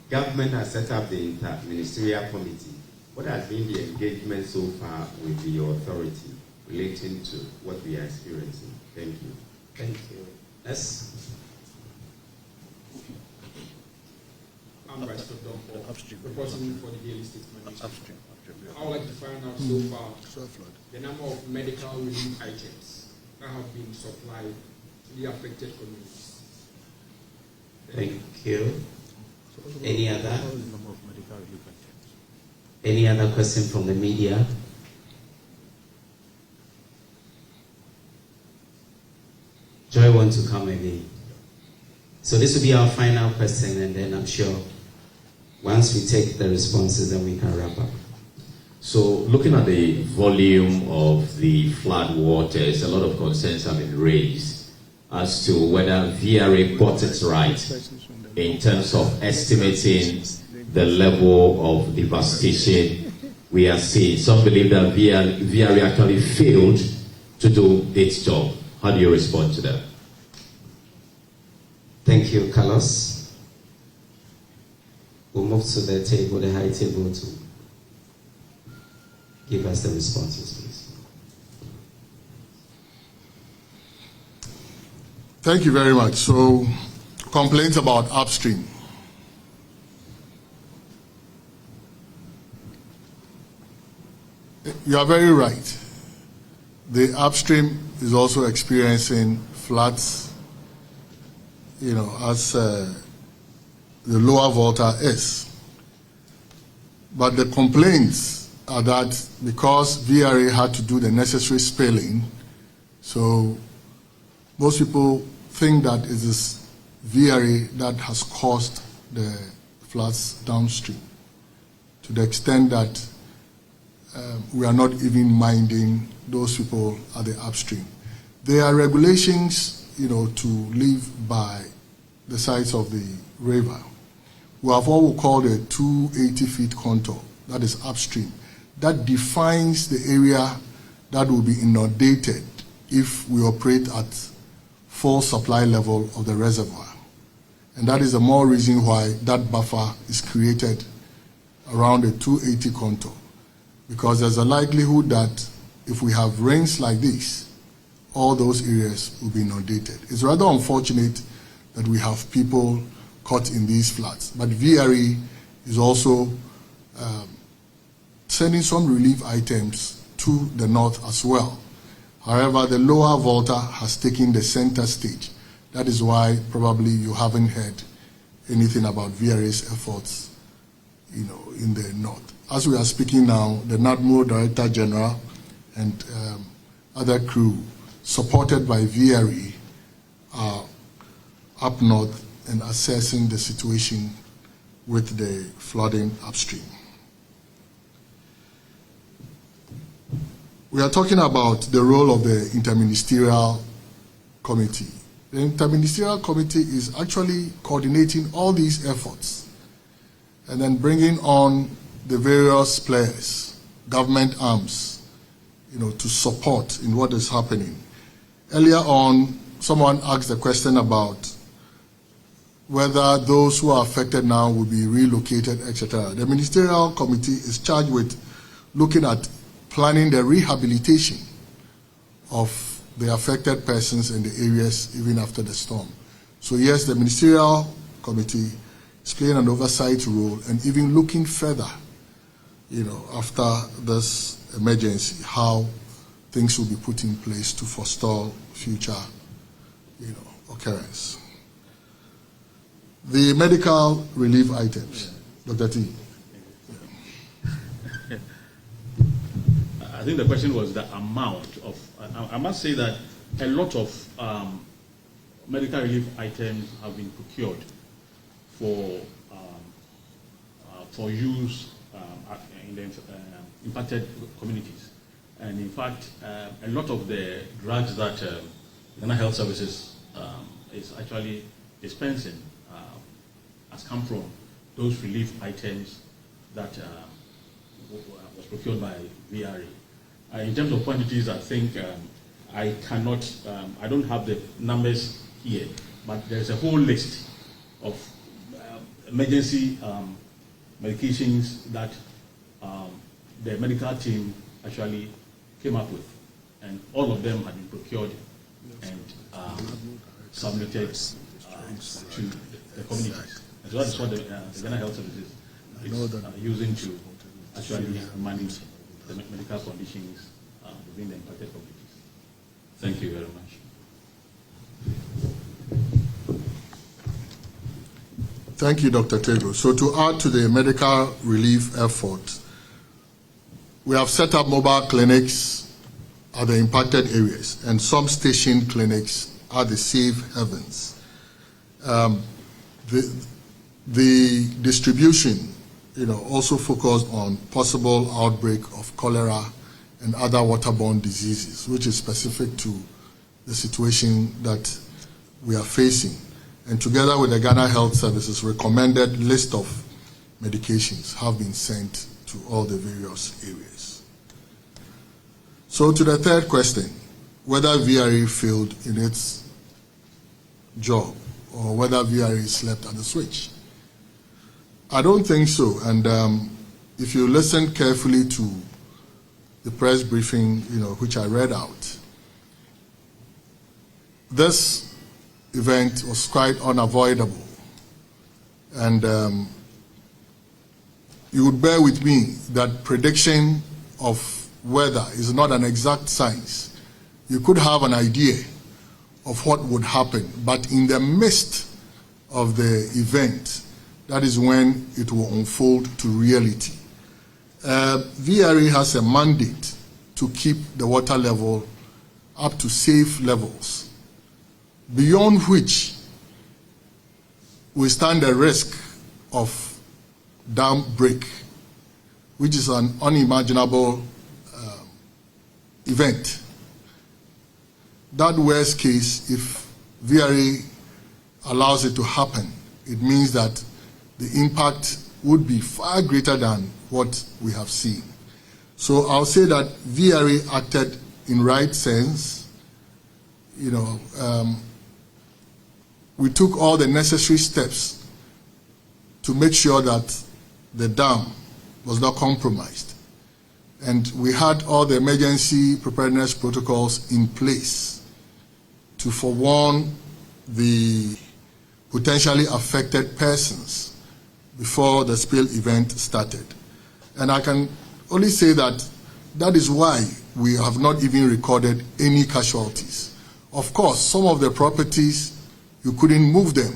Government has set up the interministerial committee. What has been the engagement so far with the authority relating to what we are experiencing? Thank you. Thank you. Yes. I'm Vice President reporting for the daily statement. I would like to find out so far the number of medical relief items that have been supplied to the affected communities. Thank you. Any other? Any other question from the media? Joy wants to come again. So this will be our final question, and then I'm sure once we take the responses, then we can wrap up. So looking at the volume of the flood waters, a lot of concerns have been raised as to whether VRA got it right in terms of estimating the level of devastation we are seeing. Some believe that VRA actually failed to do its job. How do you respond to that? Thank you, Carlos. We'll move to the table, the high table, to give us the responses, please. Thank you very much. So, complaints about upstream. You are very right. The upstream is also experiencing floods, as the lower Volta is. But the complaints are that because VRA had to do the necessary spilling, so most people think that it is VRA that has caused the floods downstream, to the extent that we are not even minding those people at the upstream. There are regulations, to live by the sides of the river. We have what we call the 280 feet contour, that is upstream. That defines the area that will be inundated if we operate at full supply level of the reservoir. And that is the more reason why that buffer is created around the 280 contour. Because there's a likelihood that if we have rains like this, all those areas will be inundated. It's rather unfortunate that we have people caught in these floods. But VRE is also sending some relief items to the north as well. However, the lower Volta has taken the center stage. That is why probably you haven't heard anything about VRA's efforts, in the north. As we are speaking now, the NADMO Director General and other crew, supported by VRE, are up north and assessing the situation with the flooding upstream. We are talking about the role of the Interministerial Committee. The Interministerial Committee is actually coordinating all these efforts and then bringing on the various players, government arms, to support in what is happening. Earlier on, someone asked a question about whether those who are affected now will be relocated, etc. The Ministerial Committee is charged with looking at planning the rehabilitation of the affected persons in the areas even after the storm. So yes, the Ministerial Committee is playing an oversight role and even looking further, after this emergency, how things will be put in place to forestall future, occurrence. The medical relief items, Dr. T. I think the question was the amount of, I must say that a lot of medical relief items have been procured for use in the impacted communities. And in fact, a lot of the drugs that Ghana Health Services is actually dispensing has come from those relief items that was procured by VRA. In terms of quantities, I think I cannot, I don't have the numbers here, but there's a whole list of emergency medications that the medical team actually came up with, and all of them had been procured and submitted to the communities. And so that's what the Ghana Health Services is using to actually manage the medical conditions within the impacted communities. Thank you very much. Thank you, Dr. Tego. So to add to the medical relief effort, we have set up mobile clinics at the impacted areas and some station clinics at the safe havens. The distribution, also focused on possible outbreak of cholera and other waterborne diseases, which is specific to the situation that we are facing. And together with the Ghana Health Services recommended list of medications have been sent to all the various areas. So to the third question, whether VRA failed in its job or whether VRA slept at the switch. I don't think so. And if you listen carefully to the press briefing, which I read out, this event was quite unavoidable. And you would bear with me that prediction of weather is not an exact science. You could have an idea of what would happen, but in the midst of the event, that is when it will unfold to reality. VRA has a mandate to keep the water level up to safe levels, beyond which we stand the risk of dam break, which is an unimaginable event. That worst case, if VRA allows it to happen, it means that the impact would be far greater than what we have seen. So I'll say that VRA acted in right sense. We took all the necessary steps to make sure that the dam was not compromised. And we had all the emergency preparedness protocols in place to forewarn the potentially affected persons before the spill event started. And I can only say that that is why we have not even recorded any casualties. Of course, some of the properties, you couldn't move them.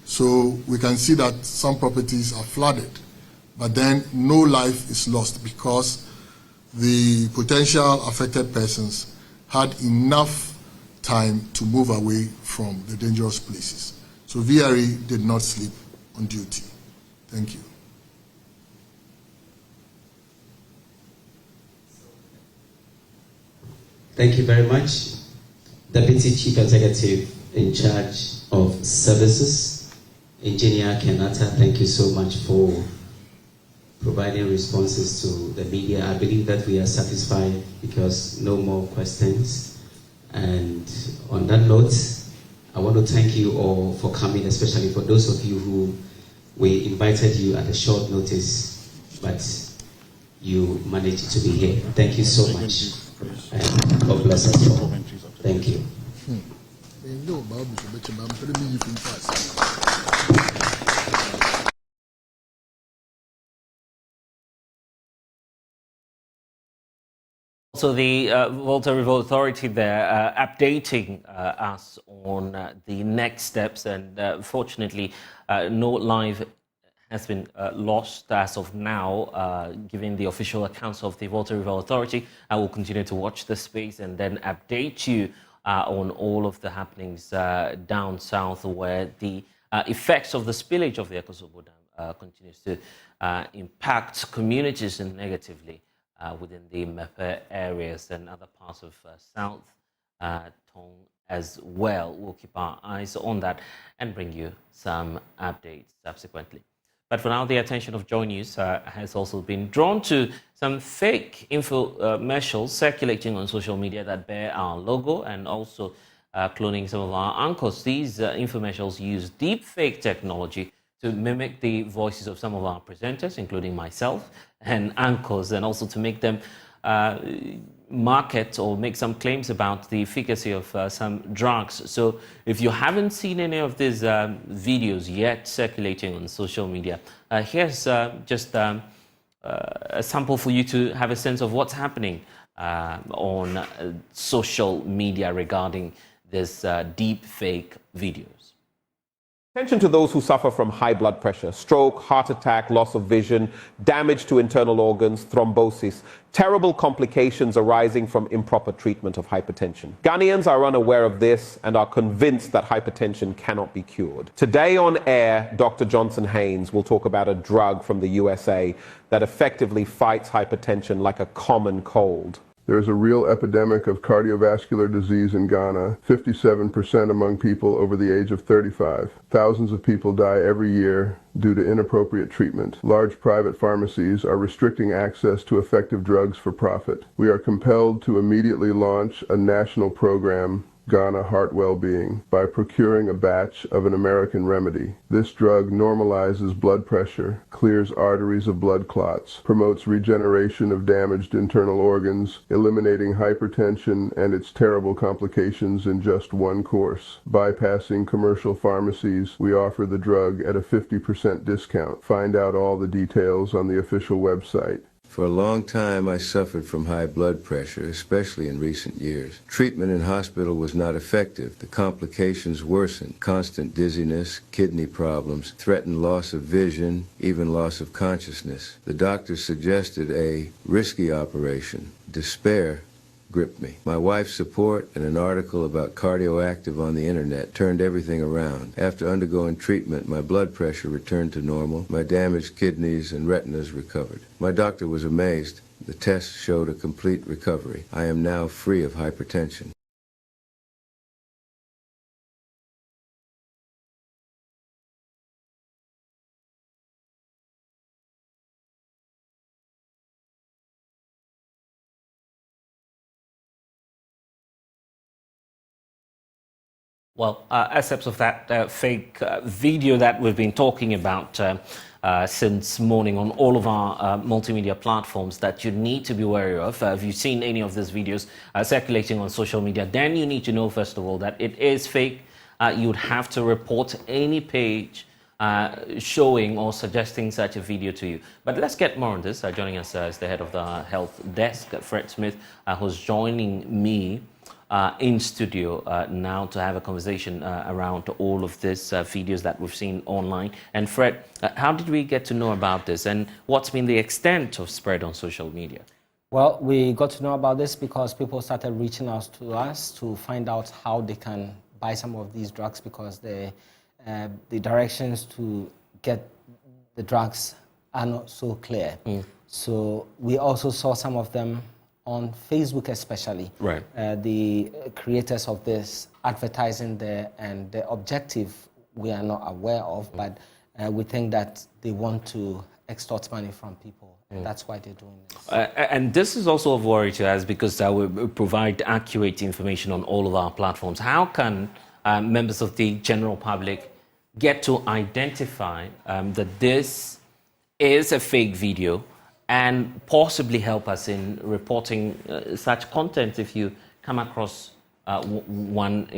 So we can see that some properties are flooded. But then no life is lost because the potential affected persons had enough time to move away from the dangerous places. So VRA did not sleep on duty. Thank you. Thank you very much. Deputy Chief Executive in charge of services, Engineer Kenata, thank you so much for providing responses to the media. I believe that we are satisfied because no more questions. And on that note, I want to thank you all for coming, especially for those of you who we invited you at a short notice, but you managed to be here. Thank you so much. And God bless us all. Thank you. So the Volta River Authority there updating us on the next steps, and fortunately no life has been lost as of now, giving the official accounts of the Volta River Authority. I will continue to watch the space and then update you on all of the happenings down south, where the effects of the spillage of the Akosombo Dam continues to impact communities negatively within the Mepe areas and other parts of South Tong as well. We'll keep our eyes on that and bring you some updates subsequently. But for now, the attention of Joy News has also been drawn to some fake infomercials circulating on social media that bear our logo and also cloning some of our anchors. These infomercials use deep fake technology to mimic the voices of some of our presenters, including myself and anchors, and also to make them market or make some claims about the efficacy of some drugs. So if you haven't seen any of these videos yet circulating on social media, here's just a sample for you to have a sense of what's happening on social media regarding this deep fake videos. Attention to those who suffer from high blood pressure, stroke, heart attack, loss of vision, damage to internal organs, thrombosis, terrible complications arising from improper treatment of hypertension. Ghanaians are unaware of this and are convinced that hypertension cannot be cured. Today on air, Dr. Johnson Haynes will talk about a drug from the USA that effectively fights hypertension like a common cold. There is a real epidemic of cardiovascular disease in Ghana, 57% among people over the age of 35. Thousands of people die every year due to inappropriate treatment. Large private pharmacies are restricting access to effective drugs for profit. We are compelled to immediately launch a national program, Ghana Heart Wellbeing, by procuring a batch of an American remedy. This drug normalizes blood pressure, clears arteries of blood clots, promotes regeneration of damaged internal organs, eliminating hypertension and its terrible complications in just one course. Bypassing commercial pharmacies, we offer the drug at a 50% discount. Find out all the details on the official website. For a long time, I suffered from high blood pressure, especially in recent years. Treatment in hospital was not effective. The complications worsened. Constant dizziness, kidney problems, threatened loss of vision, even loss of consciousness. The doctor suggested a risky operation. Despair gripped me. My wife's support and an article about Cardioactive on the internet turned everything around. After undergoing treatment, my blood pressure returned to normal. My damaged kidneys and retinas recovered. My doctor was amazed. The tests showed a complete recovery. I am now free of hypertension. Well, excerpts of that fake video that we've been talking about since morning on all of our multimedia platforms that you need to be wary of. If you've seen any of these videos circulating on social media, then you need to know, first of all, that it is fake. You would have to report any page showing or suggesting such a video to you. But let's get more on this. Joining us is the head of the health desk, Fred Smith, who's joining me in studio now to have a conversation around all of these videos that we've seen online. And Fred, how did we get to know about this, and what's been the extent of spread on social media? Well, we got to know about this because people started reaching out to us to find out how they can buy some of these drugs, because the directions to get the drugs are not so clear. So we also saw some of them on Facebook especially. Right. The creators of this advertising there, and the objective we are not aware of, but we think that they want to extort money from people. That's why they're doing this. And this is also of worry to us because we provide accurate information on all of our platforms. How can members of the general public get to identify that this is a fake video and possibly help us in reporting such content if you come across one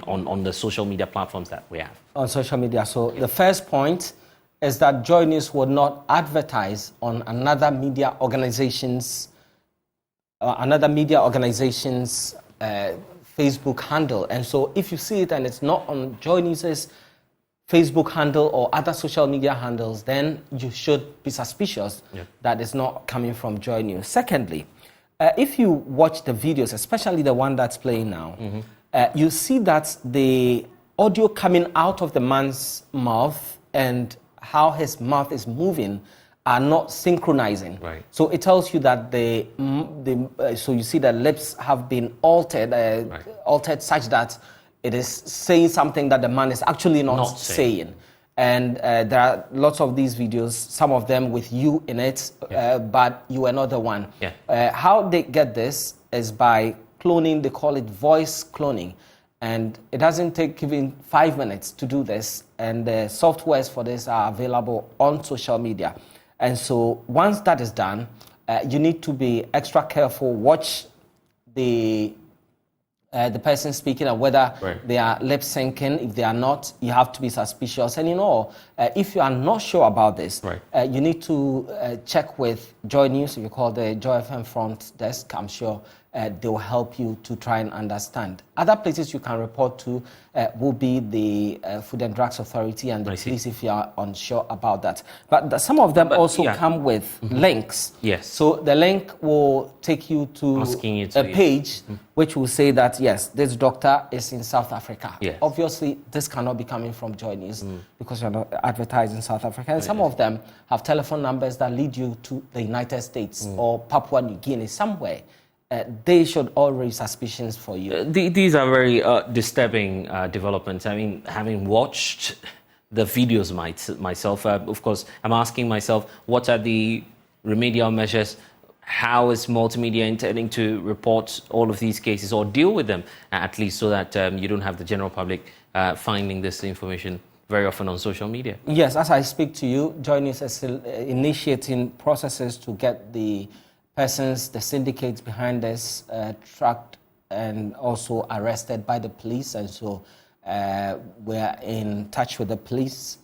on the social media platforms that we have? On social media. So the first point is that Joy News will not advertise on another media organization's Facebook handle. And so if you see it and it's not on Joy News's Facebook handle or other social media handles, then you should be suspicious that it's not coming from Joy News. Secondly, if you watch the videos, especially the one that's playing now, you see that the audio coming out of the man's mouth and how his mouth is moving are not synchronizing. Right. So it tells you that so you see the lips have been altered, altered such that it is saying something that the man is actually not saying. And there are lots of these videos, some of them with you in it, but you are not the one. How they get this is by cloning. They call it voice cloning. And it doesn't take even 5 minutes to do this. And the softwares for this are available on social media. And so once that is done, you need to be extra careful, watch the person speaking and whether they are lip syncing. If they are not, you have to be suspicious. And if you are not sure about this, you need to check with Joy News. You call the Joy FM front desk. I'm sure they'll help you to try and understand. Other places you can report to will be the Food and Drugs Authority and the police if you are unsure about that. But some of them also come with links. Yes. So the link will take you to a page which will say that, yes, this doctor is in South Africa. Yes. Obviously, this cannot be coming from Joy News because you're not advertising South Africa. And some of them have telephone numbers that lead you to the United States or Papua New Guinea, somewhere. They should all raise suspicions for you. These are very disturbing developments. I mean, having watched the videos myself, of course, I'm asking myself, what are the remedial measures? How is multimedia intending to report all of these cases or deal with them, at least so that you don't have the general public finding this information very often on social media? Yes, as I speak to you, Joy News is initiating processes to get the persons, the syndicates behind this, tracked and also arrested by the police. And so we're in touch with the police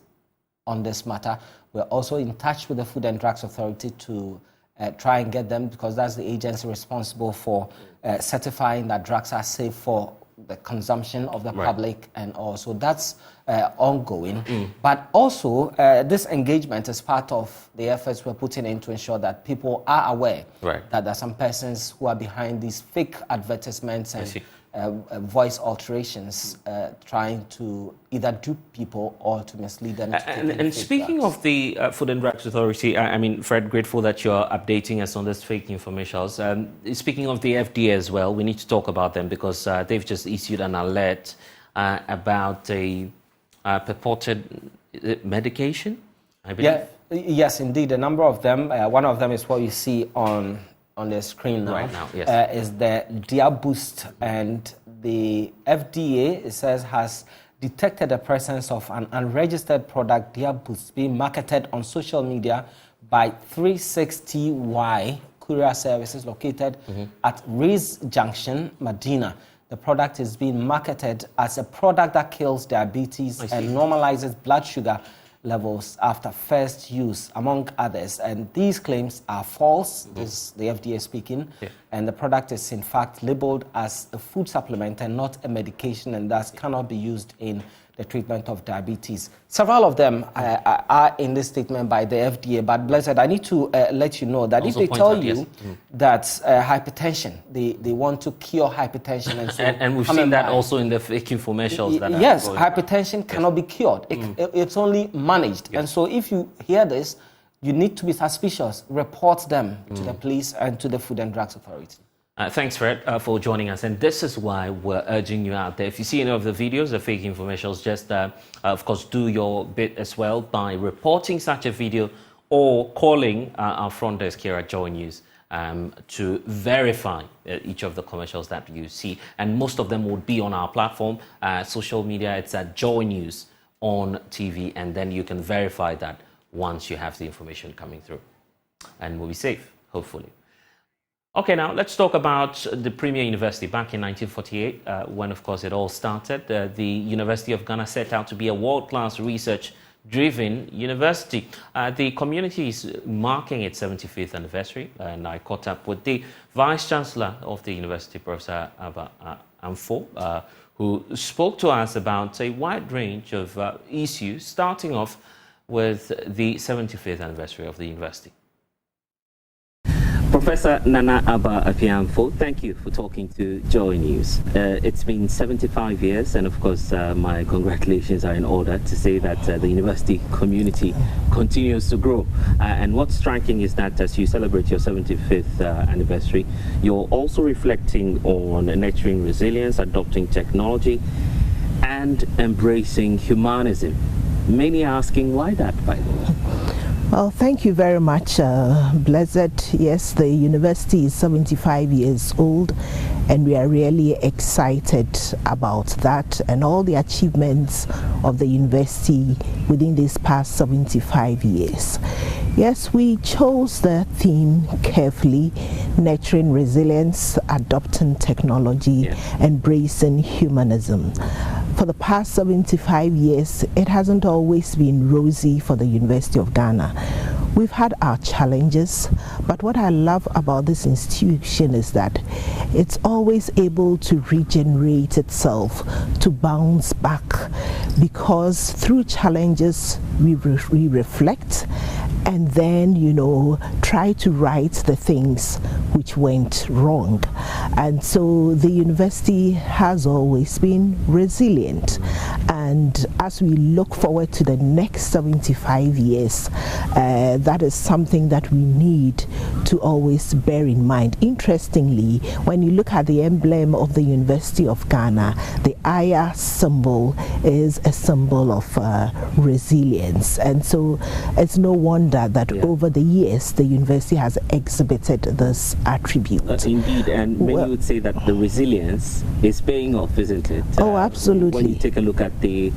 on this matter. We're also in touch with the Food and Drugs Authority to try and get them, because that's the agency responsible for certifying that drugs are safe for the consumption of the public, and also that's ongoing. But also this engagement is part of the efforts we're putting in to ensure that people are aware that there are some persons who are behind these fake advertisements and voice alterations, trying to either dupe people or to mislead them. And speaking of the Food and Drugs Authority, I mean, Fred, grateful that you're updating us on this fake infomercials. Speaking of the FDA as well, we need to talk about them because they've just issued an alert about a purported medication, I believe. Yes, indeed. A number of them. One of them is what you see on the screen now. Right now, is the Diaboost, and the FDA, it says, has detected the presence of an unregistered product, Diaboost, being marketed on social media by 360Y Courier Services located at Rees Junction, Medina. The product is being marketed as a product that kills diabetes and normalizes blood sugar levels after first use, among others. And these claims are false, this is the FDA speaking, and the product is in fact labeled as a food supplement and not a medication, and thus cannot be used in the treatment of diabetes. Several of them are in this statement by the FDA, but Blessed, I need to let you know that also if they tell you that hypertension, they want to cure hypertension, and so and we've seen that also in the fake infomercials. That yes, hypertension cannot be cured. It's only managed. And so if you hear this, you need to be suspicious. Report them to the police and to the Food and Drugs Authority. Thanks, Fred, for joining us. And this is why we're urging you out there. If you see any of the videos, the fake infomercials, just, of course, do your bit as well by reporting such a video or calling our front desk here at Joy News to verify each of the commercials that you see. And most of them would be on our platform, social media. It's at Joy News on TV. And then you can verify that once you have the information coming through. And we'll be safe, hopefully. Okay, now let's talk about the Premier University. Back in 1948, when, of course, it all started, the University of Ghana set out to be a world-class research-driven university. The community is marking its 75th anniversary, and I caught up with the Vice-Chancellor of the university, Professor Abba Amfo, who spoke to us about a wide range of issues, starting off with the 75th anniversary of the university. Professor Nana Abba Apiamfo, thank you for talking to Joy News. It's been 75 years, and of course, my congratulations are in order to say that the university community continues to grow. And what's striking is that as you celebrate your 75th anniversary, you're also reflecting on nurturing resilience, adopting technology, and embracing humanism. Many are asking why that, by the way. Well, thank you very much, Blessed. Yes, the university is 75 years old, and we are really excited about that and all the achievements of the university within these past 75 years. Yes, we chose the theme carefully: nurturing resilience, adopting technology, embracing humanism. For the past 75 years, it hasn't always been rosy for the University of Ghana. we've had our challenges, but what I love about this institution is that it's always able to regenerate itself, to bounce back, because through challenges we reflect and then, you know, try to right the things which went wrong. And so the university has always been resilient. And as we look forward to the next 75 years, that is something that we need to always bear in mind. Interestingly, when you look at the emblem of the University of Ghana, the Aya symbol is a symbol of resilience. And so it's no wonder that over the years the university has exhibited this attribute. Indeed, and many would say that the resilience is paying off, isn't it? Oh, absolutely. When you take a look at the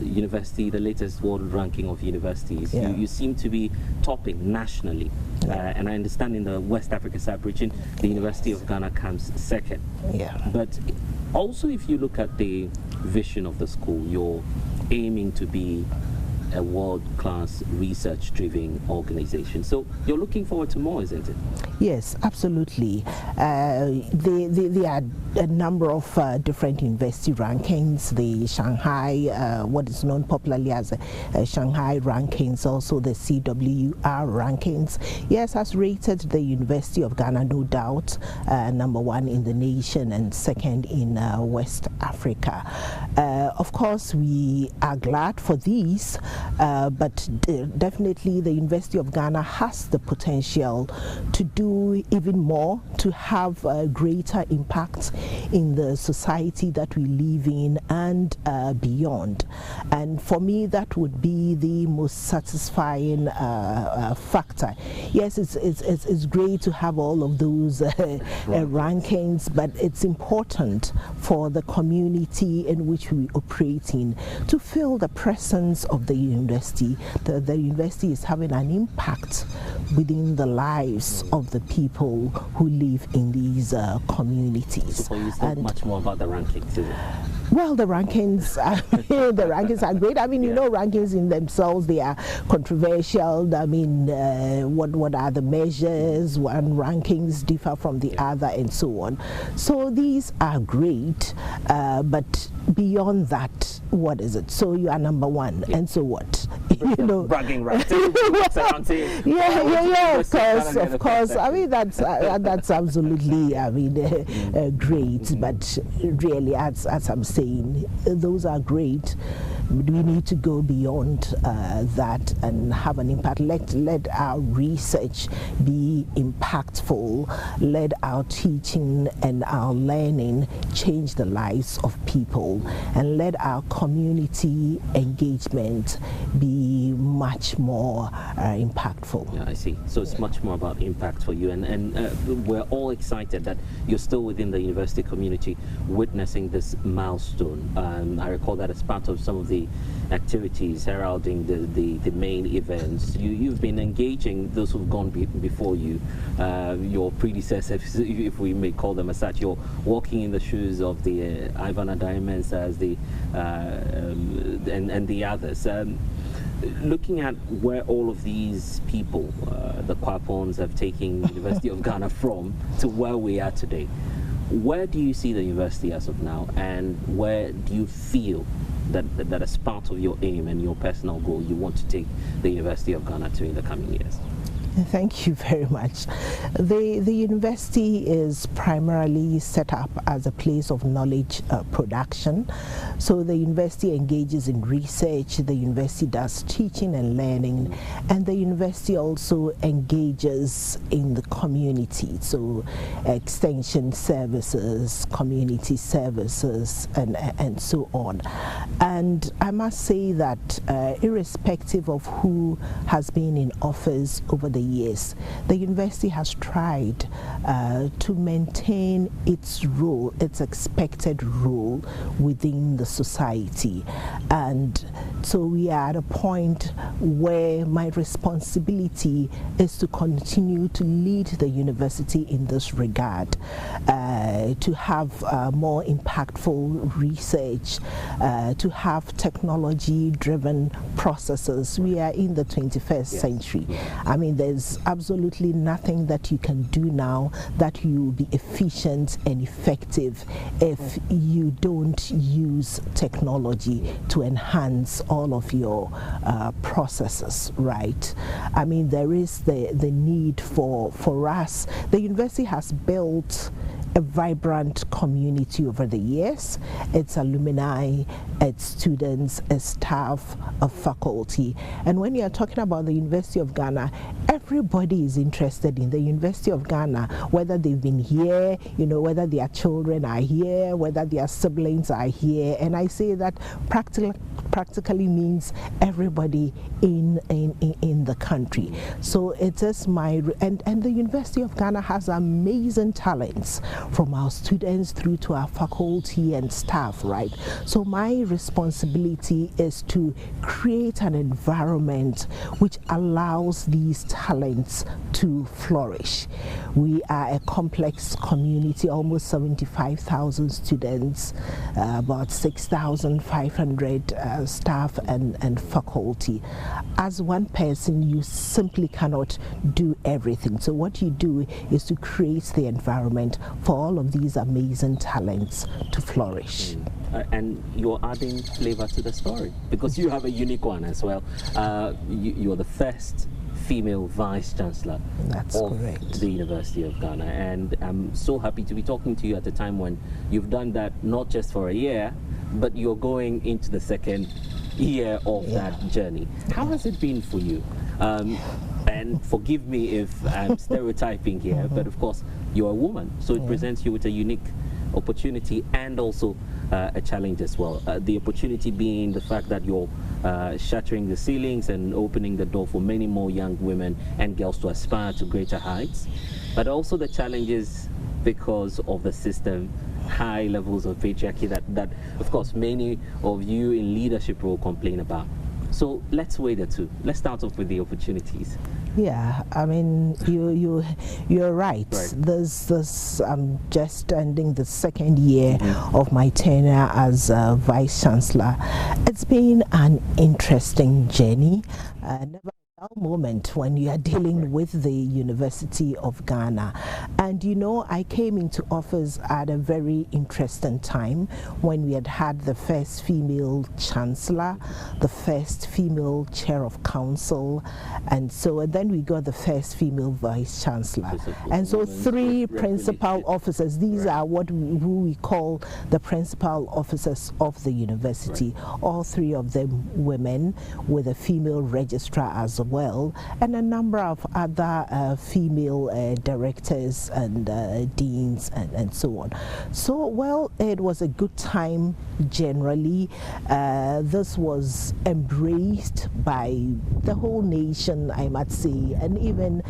university, the latest world ranking of universities, you seem to be topping nationally. And I understand in the West Africa sub-region, the University of Ghana comes second. But also, if you look at the vision of the school, you're aiming to be a world-class research-driven organization. So you're looking forward to more, isn't it? Yes, absolutely. There are a number of different university rankings. The Shanghai, what is known popularly as Shanghai rankings, also the CWR rankings. Yes, has rated the University of Ghana, no doubt, #1 in the nation and second in West Africa. Of course, we are glad for these. But definitely the University of Ghana has the potential to do even more, to have a greater impact in the society that we live in and beyond. And for me, that would be the most satisfying factor. Yes, it's great to have all of those rankings, but it's important for the community in which we operate in to feel the presence of the university. The university is having an impact within the lives of the people who live in these communities. So you said much more about the rankings, is it? Well, the rankings, the rankings are great. I mean, you know, rankings in themselves, they are controversial. I mean, what are the measures? One rankings differ from the other, and so on. So these are great, but beyond that, what is it? So you are #1, and so what? You know, bragging rights. Of course. I mean, that's absolutely, I mean, great. But really, as I'm saying, those are great. We need to go beyond that and have an impact. Let our research be impactful. Let our teaching and our learning change the lives of people, and let our community engagement be much more impactful. Yeah, I see. So it's much more about impact for you, and we're all excited that you're still within the university community witnessing this milestone. I recall that as part of some of the activities heralding the main events, you've been engaging those who've gone before you, your predecessors, if we may call them as such. You're walking in the shoes of the Ivan Adaimensa as and the others. Looking at where all of these people, the Kwapons, have taken University of Ghana from to where we are today, where do you see the university as of now, and where do you feel that as part of your aim and your personal goal you want to take the University of Ghana to in the coming years? Thank you very much. The university is primarily set up as a place of knowledge production. So the university engages in research, the university does teaching and learning, and the university also engages in the community. So extension services, community services, and so on. And I must say that irrespective of who has been in office over the years, the university has tried to maintain its role, its expected role within the society. And so we are at a point where my responsibility is to continue to lead the university in this regard, to have more impactful research, to have technology-driven processes. We are in the 21st century. I mean, there's absolutely nothing that you can do now that you will be efficient and effective if you don't use technology to enhance all of your processes, right? I mean, there is the need for us. The university has built a vibrant community over the years. Its alumni, its students, its staff, a faculty. And when you are talking about the University of Ghana, everybody is interested in the University of Ghana, whether they've been here, you know, whether their children are here, whether their siblings are here. And I say that practically means everybody in the country. So it is and the University of Ghana has amazing talents, from our students through to our faculty and staff, right? So my responsibility is to create an environment which allows these talents to flourish. We are a complex community, almost 75,000 students, about 6,500 staff and faculty. As one person, you simply cannot do everything. So what you do is to create the environment for all of these amazing talents to flourish. And you're adding flavor to the story because you have a unique one as well. You're the first female vice chancellor of the University of Ghana, and I'm so happy to be talking to you at a time when you've done that not just for a year, but you're going into the second year of that journey. How has it been for you? And forgive me if I'm stereotyping here, but of course you're a woman, so it presents you with a unique opportunity and also a challenge as well. The opportunity being the fact that you're shattering the ceilings and opening the door for many more young women and girls to aspire to greater heights, but also the challenges because of the system, high levels of patriarchy that of course many of you in leadership will complain about. So let's weigh the two. Let's start off with the opportunities. Yeah, I mean, you're right. This I'm just ending the second year of my tenure as Vice Chancellor. It's been an interesting journey. Never a dull moment when you are dealing with the University of Ghana. And you know, I came into office at a very interesting time when we had the first female chancellor, the first female chair of council, and then we got the first female vice chancellor. And so 3 principal officers. These are who we call the principal officers of the university. All 3 of them women, with a female registrar as well, and a number of other female directors and deans and so on. So, well, it was a good time generally. This was embraced by the whole nation, I must say, and even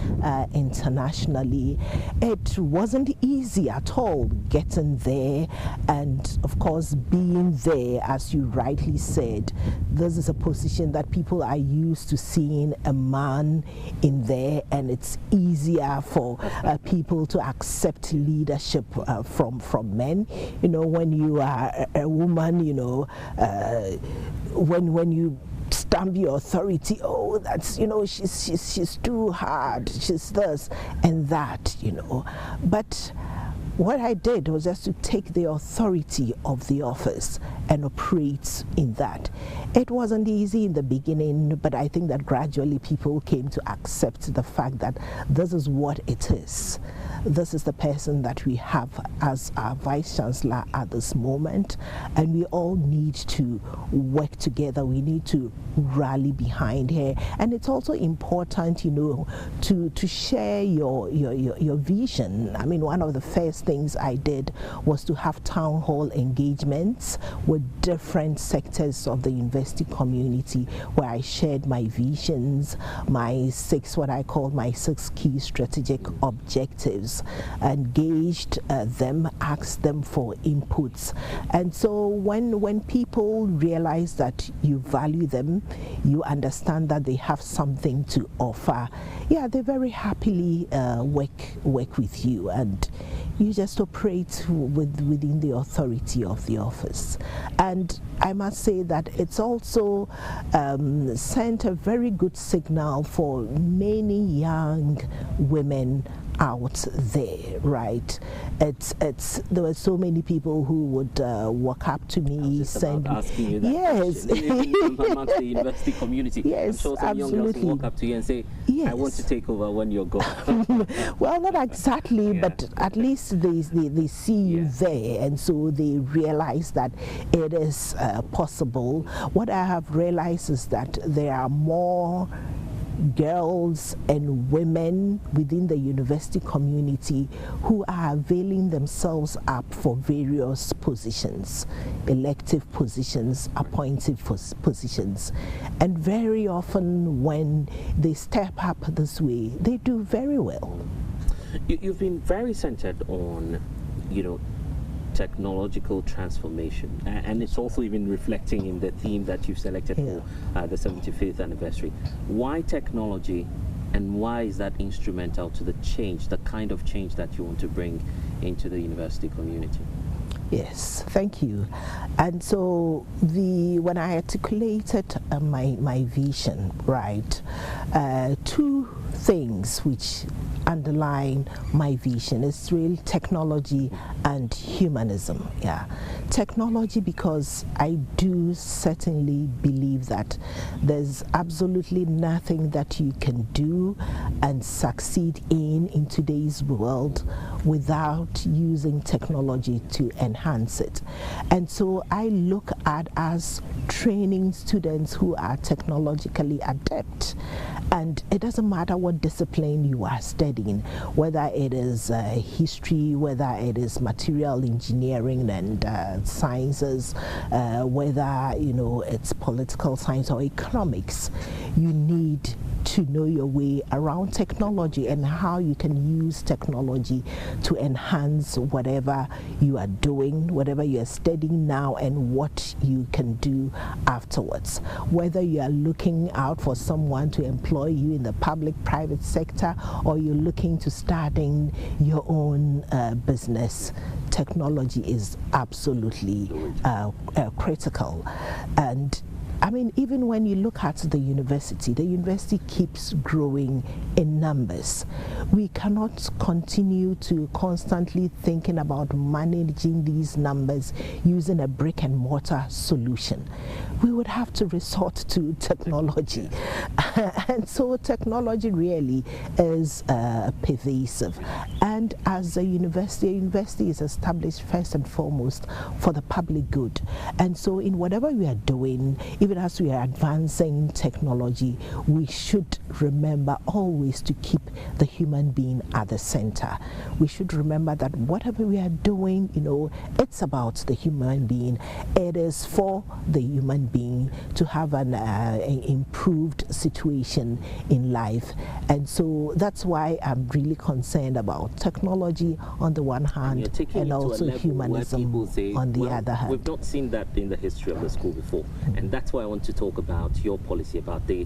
internationally. It wasn't easy at all getting there, and of course being there, as you rightly said, this is a position that people are used to seeing a man in there, and it's easier for people to accept leadership from men. You know, when you are a woman, you know, when you stamp your authority, oh, that's, you know, she's too hard, she's this and that, you know. But what I did was just to take the authority of the office and operate in that. It wasn't easy in the beginning, but I think that gradually people came to accept the fact that this is what it is. This is the person that we have as our Vice Chancellor at this moment, and we all need to work together. We need to rally behind her, and it's also important, you know, to share your vision. I mean, one of the first things I did was to have town hall engagements with different sectors of the university community, where I shared my visions, what I call my 6 key strategic objectives, engaged them, asked them for inputs. And so when people realize that you value them, you understand that they have something to offer, yeah, they very happily work with you. And you just operate within the authority of the office. And I must say that it's also sent a very good signal for many young women out there, right? There were so many people who would walk up to me, send asking you that yes, amongst the university community. Yes, I'm sure some young girls will walk up to you and say, yes, I want to take over when you're gone. Well, not exactly, but at least they see you there, and so they realize that it is possible. What I have realized is that there are more girls and women within the university community who are availing themselves up for various positions, elective positions, appointive positions. And very often when they step up this way, they do very well. You've been very centered on, technological transformation, and it's also even reflecting in the theme that you've selected for the 75th anniversary. Why technology, and why is that instrumental to the change, the kind of change that you want to bring into the university community? Yes, thank you. And so when I articulated my vision, right, two things which underline my vision is really technology and humanism. Technology, because I do certainly believe that there's absolutely nothing that you can do and succeed in today's world without using technology to enhance it. And so I look at as training students who are technologically adept. And it doesn't matter what discipline you are studying, whether it is history, whether it is material engineering and sciences, whether it's political science or economics. You need to know your way around technology and how you can use technology to enhance whatever you are doing, whatever you are studying now, and what you can do afterwards. Whether you are looking out for someone to employ you in the public-private sector, or you're looking to starting your own business, technology is absolutely critical. And I mean, even when you look at the university keeps growing in numbers. We cannot continue to constantly thinking about managing these numbers using a brick and mortar solution. We would have to resort to technology. And so technology really is pervasive. And as a university is established first and foremost for the public good. And so in whatever we are doing, even as we are advancing technology, we should remember always to keep the human being at the center. We should remember that whatever we are doing, it's about the human being. It is for the human being to have an improved situation in life. And so that's why I'm really concerned about technology on the one hand and also humanism on the other hand. We've not seen that in the history of the school before. And that's why I want to talk about your policy about the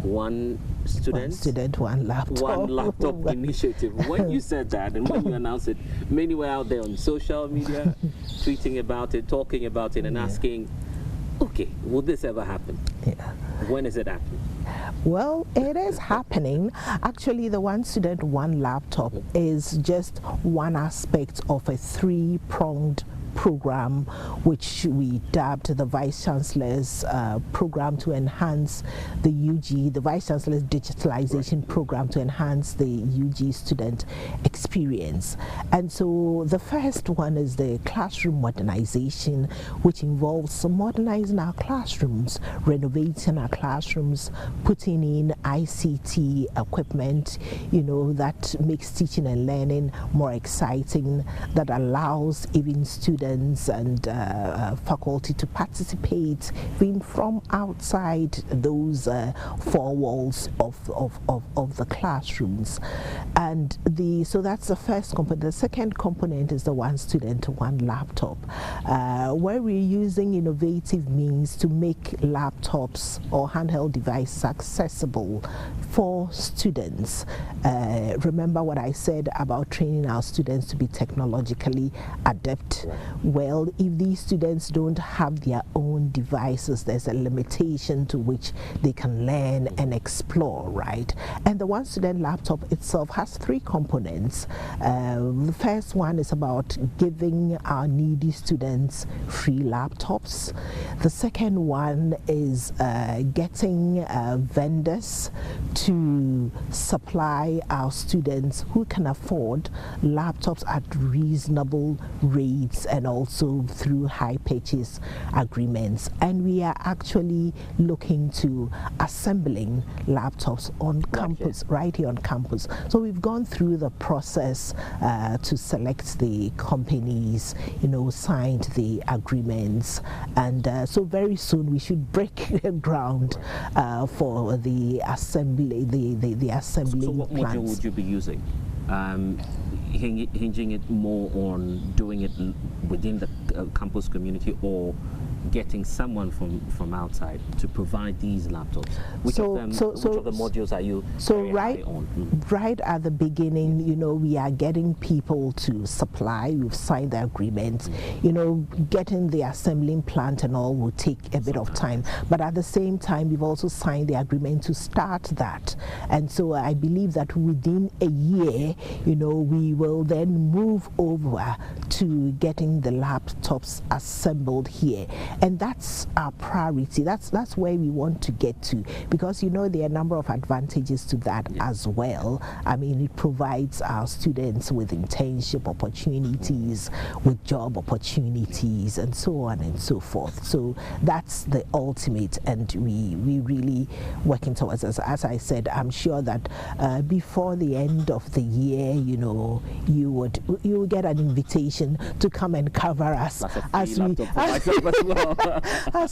one student, one laptop initiative. When you said that and when you announced it, many were out there on social media tweeting about it, talking about it, and asking, okay, will this ever happen? When is it happening? Well, it is happening. Actually, the one student, one laptop is just one aspect of a three-pronged program which we dubbed the Vice Chancellor's program to enhance the UG, the Vice Chancellor's digitalization program to enhance the UG student experience. And so the first one is the classroom modernization, which involves modernizing our classrooms, renovating our classrooms, putting in ICT equipment, that makes teaching and learning more exciting, that allows even students students and faculty to participate even from outside those four walls of the classrooms. And so that's the first component. The second component is the one student, one laptop, where we're using innovative means to make laptops or handheld devices accessible for students. Remember what I said about training our students to be technologically adept. Well, if these students don't have their own devices, there's a limitation to which they can learn and explore, right? And the one student laptop itself has three components. The first one is about giving our needy students free laptops. The second one is getting vendors to supply our students who can afford laptops at reasonable rates and also through high purchase agreements. And we are actually looking to assembling laptops on campus, right here on campus. So we've gone through the process to select the companies, signed the agreements, and so very soon we should break ground for the assembly, the assembly. So what module would you be using? Hinging it more on doing it within the campus community, or getting someone from outside to provide these laptops? Which of the modules are you high on? Right at the beginning, we are getting people to supply. We've signed the agreement. Getting the assembling plant and all will take a bit of time, but at the same time we've also signed the agreement to start that. And so I believe that within a year, we will then move over to getting the laptops assembled here. And that's our priority. That's where we want to get to, because there are a number of advantages to that as well. I mean, it provides our students with internship opportunities, with job opportunities, and so on and so forth. So that's the ultimate, and we really working towards this. As I said, I'm sure that before the end of the year, you will get an invitation to come and cover us as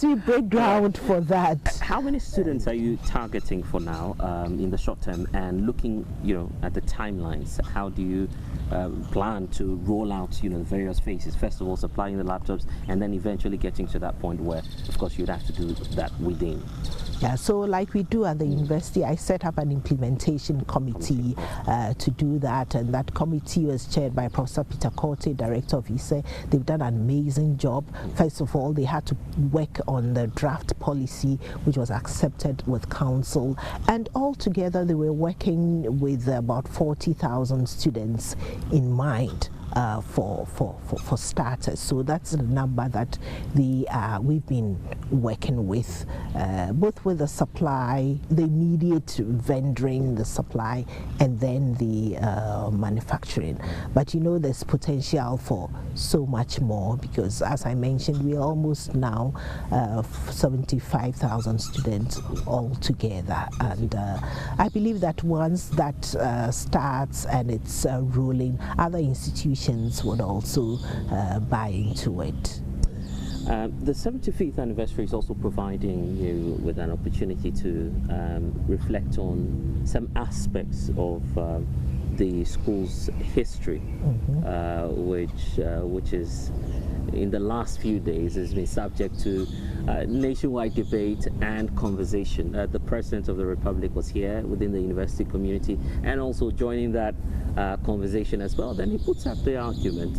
we break ground for that. How many students are you targeting for now in the short term, and looking at the timelines? How do you plan to roll out the various phases? First of all, supplying the laptops, and then eventually getting to that point where, of course, you'd have to do that within. Yeah, so like we do at the university, I set up an implementation committee to do that, and that committee was chaired by Professor Peter Korte, Director of ISE. They've done an amazing job. First of all, they had to work on the draft policy, which was accepted with council, and altogether they were working with about 40,000 students in mind. For starters. So that's the number that we've been working with, both with the supply, the immediate vendoring, the supply, and then the manufacturing. But there's potential for so much more, because as I mentioned, we're almost now 75,000 students altogether, and I believe that once that starts and it's rolling, other institutions would also buy into it. The 75th anniversary is also providing you with an opportunity to reflect on some aspects of the school's history, which is, in the last few days, has been subject to nationwide debate and conversation. The President of the Republic was here within the university community, and also joining that conversation as well. Then he puts up the argument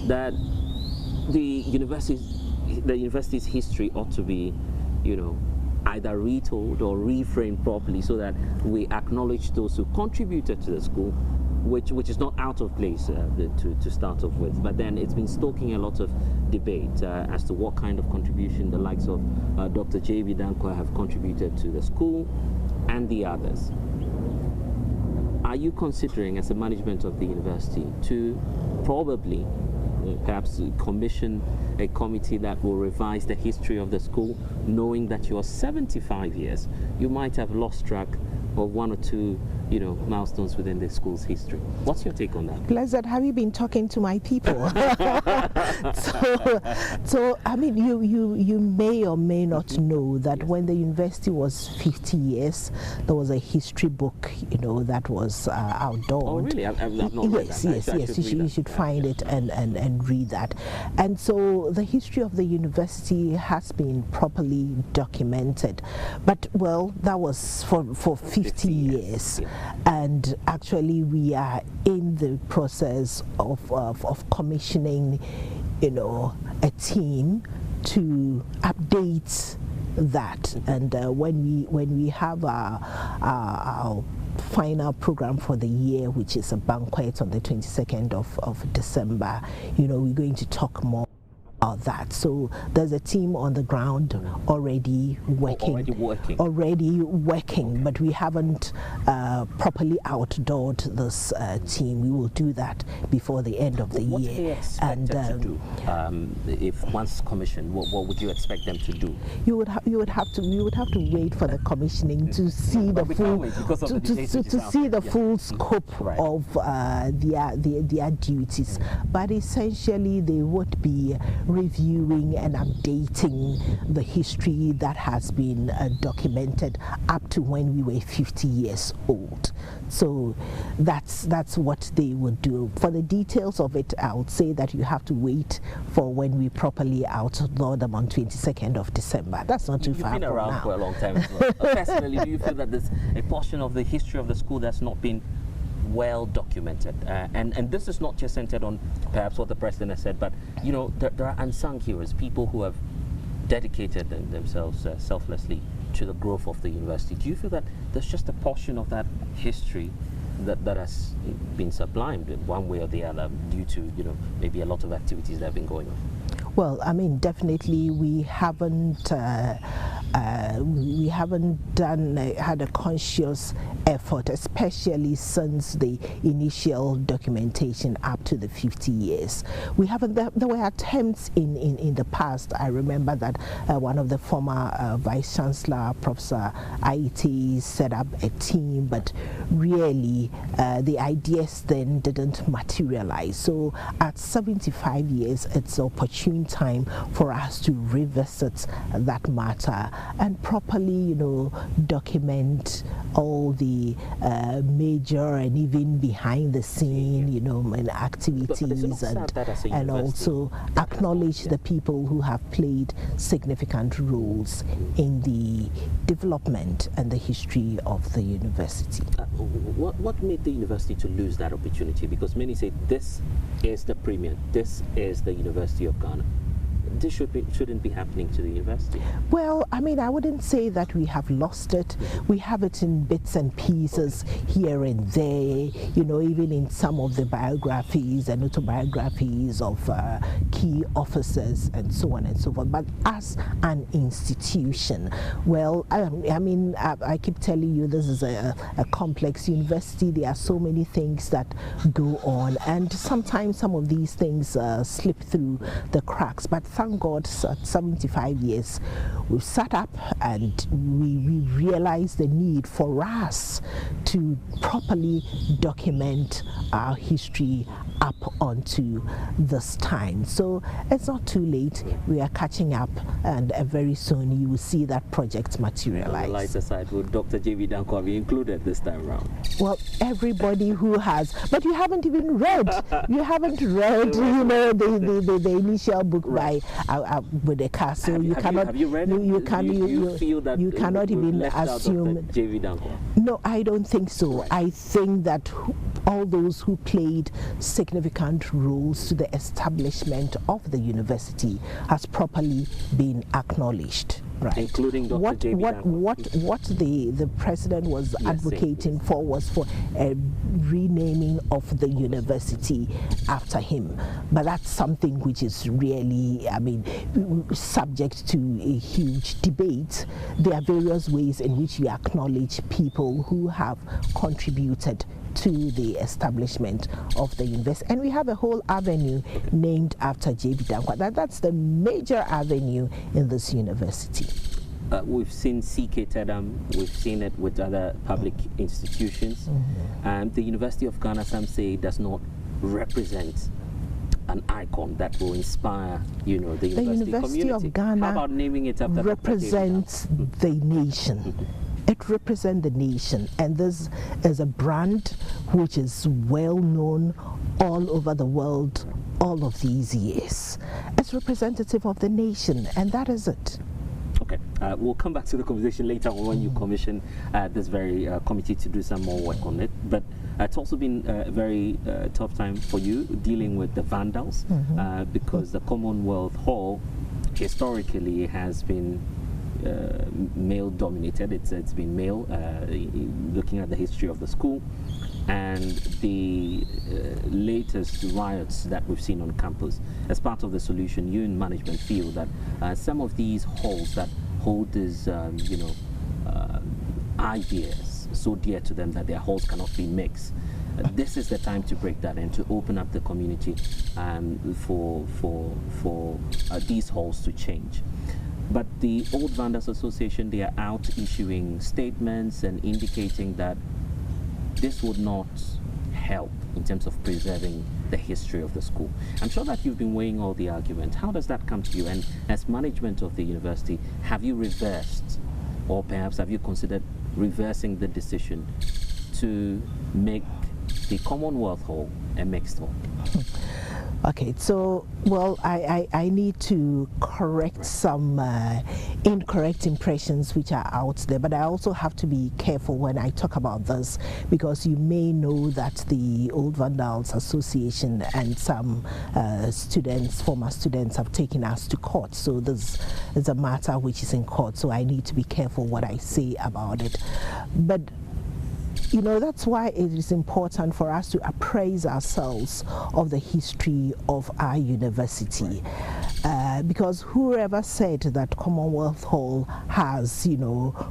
that the university's history ought to be, either retold or reframed properly, so that we acknowledge those who contributed to the school, which is not out of place to start off with. But then it's been stoking a lot of debate as to what kind of contribution the likes of Dr. J.B. Dankwa have contributed to the school and the others. Are you considering, as a management of the university, to probably perhaps commission a committee that will revise the history of the school, knowing that you are 75 years, you might have lost track of one or two, milestones within the school's history. What's your take on that? Blessed, have you been talking to my people? so I mean, you may or may not know that when the university was 50 years, there was a history book, that was outdoored. Oh, really? I've not read that. Yes. You should find it and read that. And so the history of the university has been properly documented. But, well, that was for 50 years. Yeah. And actually, we are in the process of commissioning, a team to update that. And when we have our final program for the year, which is a banquet on the 22nd of December, we're going to talk more about that. So there's a team on the ground already working. But we haven't properly outdoored this team. We will do that before the end of the year. What do they expect them to do? If once commissioned, what would you expect them to do? We would have to wait for the commissioning to see the full scope of their duties. But essentially, they would be reviewing and updating the history that has been documented up to when we were 50 years old. So that's what they would do. For the details of it, I would say that you have to wait for when we properly outlaw them on 22nd of December. That's not too far from now. You've been around for a long time as well. Personally, do you feel that there's a portion of the history of the school that's not been well documented, and this is not just centered on perhaps what the president has said, but there are unsung heroes, people who have dedicated themselves selflessly to the growth of the university. Do you feel that there's just a portion of that history that has been sublimed in one way or the other due to maybe a lot of activities that have been going on? Well, I mean, definitely we haven't had a conscious effort, especially since the initial documentation up to the 50 years. We haven't. There were attempts in the past. I remember that one of the former Vice Chancellor, Professor Aiti, set up a team, but really the ideas then didn't materialize. So at 75 years, it's an opportune time for us to revisit that matter and properly, document all the major and even behind the scene, and activities, and also acknowledge the people who have played significant roles in the development and the history of the university. What made the university to lose that opportunity? Because many say this is the premier, this is the University of Ghana. This shouldn't be happening to the university. Well, I mean, I wouldn't say that we have lost it. We have it in bits and pieces here and there, even in some of the biographies and autobiographies of key officers and so on and so forth. But as an institution, well, I mean, I keep telling you this is a complex university. There are so many things that go on, and sometimes some of these things slip through the cracks. But thank God, at 75 years, we've sat up and we realized the need for us to properly document our history up onto this time. So it's not too late. We are catching up, and very soon you will see that project materialize. On the lighter side, will Dr. J.B. Danko be included this time around? Well, everybody who has, but you haven't even read. You haven't read, the initial book by with the castle. You cannot. Have you read it? You feel that you cannot even assume. J.V. Danko? No, I don't think so. Right. I think that all those who played significant roles to the establishment of the university has properly been acknowledged. Right. Including Dr. What the president was advocating for was for a renaming of the university after him. But that's something which is really, I mean, subject to a huge debate. There are various ways in which we acknowledge people who have contributed to the establishment of the university, and we have a whole avenue named after J.B. Danko. That's the major avenue in this university. we've seen CK Tedam, we've seen it with other public institutions. The University of Ghana, some say, does not represent an icon that will inspire, the university community. Of Ghana How about naming it after represents the nation. It represents the nation, and this is a brand which is well known all over the world all of these years. It's representative of the nation, and that is it. Okay, we'll come back to the conversation later on when you commission this very committee to do some more work on it. But it's also been a very tough time for you dealing with the vandals because the Commonwealth Hall historically has been male dominated. It's been male, looking at the history of the school, and the latest riots that we've seen on campus. As part of the solution, you in management feel that some of these halls that hold these ideas so dear to them that their halls cannot be mixed, this is the time to break that and to open up the community for these halls to change. But the Old Vandals Association, they are out issuing statements and indicating that this would not help in terms of preserving the history of the school. I'm sure that you've been weighing all the argument. How does that come to you? And as management of the university, have you reversed, or perhaps have you considered reversing the decision to make the Commonwealth Hall a mixed hall? Okay, so, well, I need to correct some incorrect impressions which are out there, but I also have to be careful when I talk about this, because you may know that the Old Vandals Association and some former students have taken us to court. So this is a matter which is in court, so I need to be careful what I say about it. But that's why it is important for us to appraise ourselves of the history of our university. Because whoever said that Commonwealth Hall has,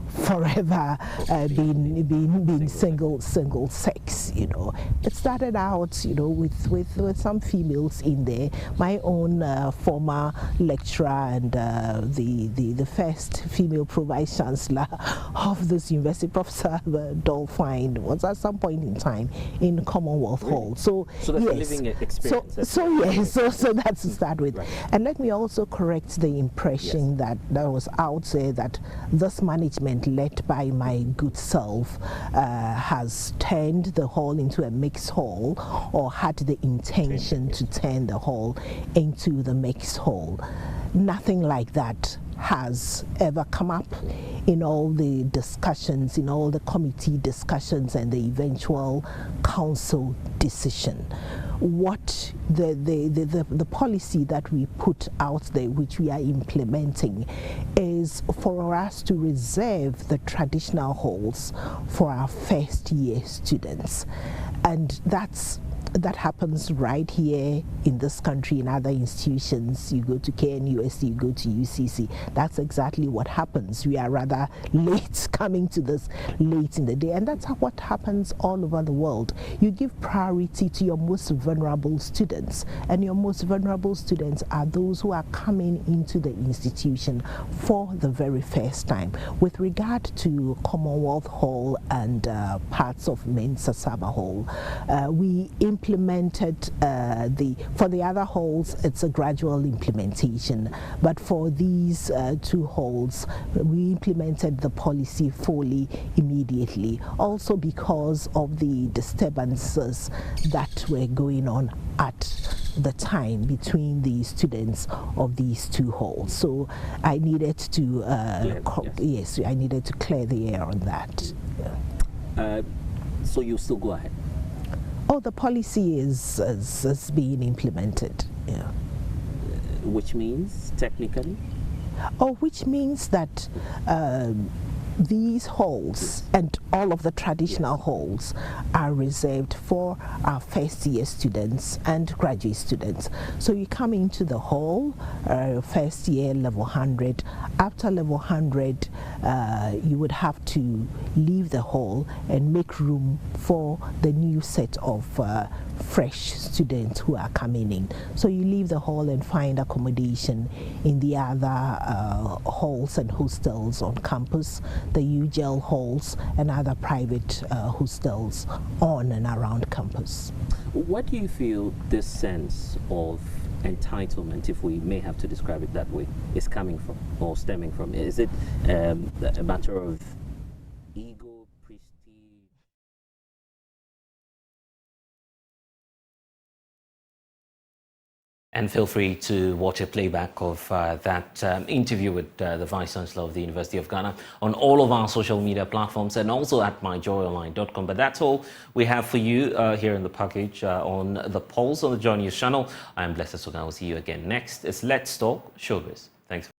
forever been single sex, it started out, with some females in there. My own former lecturer and the first female pro-vice chancellor of this university, Professor Dolphine, was at some point in time in Commonwealth Hall. So that's a living experience. So that's to start with. Right. And let me also correct the impression that was out there that this management, led by my good self, has turned the hall into a mixed hall, or had the intention to turn the hall into the mixed hall. Nothing like that has ever come up in all the discussions, in all the committee discussions and the eventual council decision. What the policy that we put out there, which we are implementing, is for us to reserve the traditional halls for our first year students, and that happens right here in this country. In other institutions, you go to KNUST, you go to UCC, that's exactly what happens. We are rather late coming to this late in the day, and that's what happens all over the world. You give priority to your most vulnerable students, and your most vulnerable students are those who are coming into the institution for the very first time. With regard to Commonwealth Hall and parts of Mensa Saba Hall, we implemented for the other halls, it's a gradual implementation, but for these two halls, we implemented the policy fully immediately, also because of the disturbances that were going on at the time between the students of these two halls. So I needed to I needed to clear the air on that. So you still go ahead? Oh, the policy is being implemented. Yeah. Which means technically? Oh, which means that these halls and all of the traditional halls are reserved for our first year students and graduate students. So you come into the hall, first year level 100. After level 100, you would have to leave the hall and make room for the new set of fresh students who are coming in. So you leave the hall and find accommodation in the other halls and hostels on campus, the UGL halls and other private hostels on and around campus. What do you feel this sense of entitlement, if we may have to describe it that way, is coming from or stemming from? Is it a matter of ego, prestige? And feel free to watch a playback of that interview with the Vice Chancellor of the University of Ghana on all of our social media platforms and also at myjoyonline.com. But that's all we have for you here in the package on the Pulse on the Joy News channel. I'm Blessed Soga. I will see you again next. It's Let's Talk Showbiz. Thanks.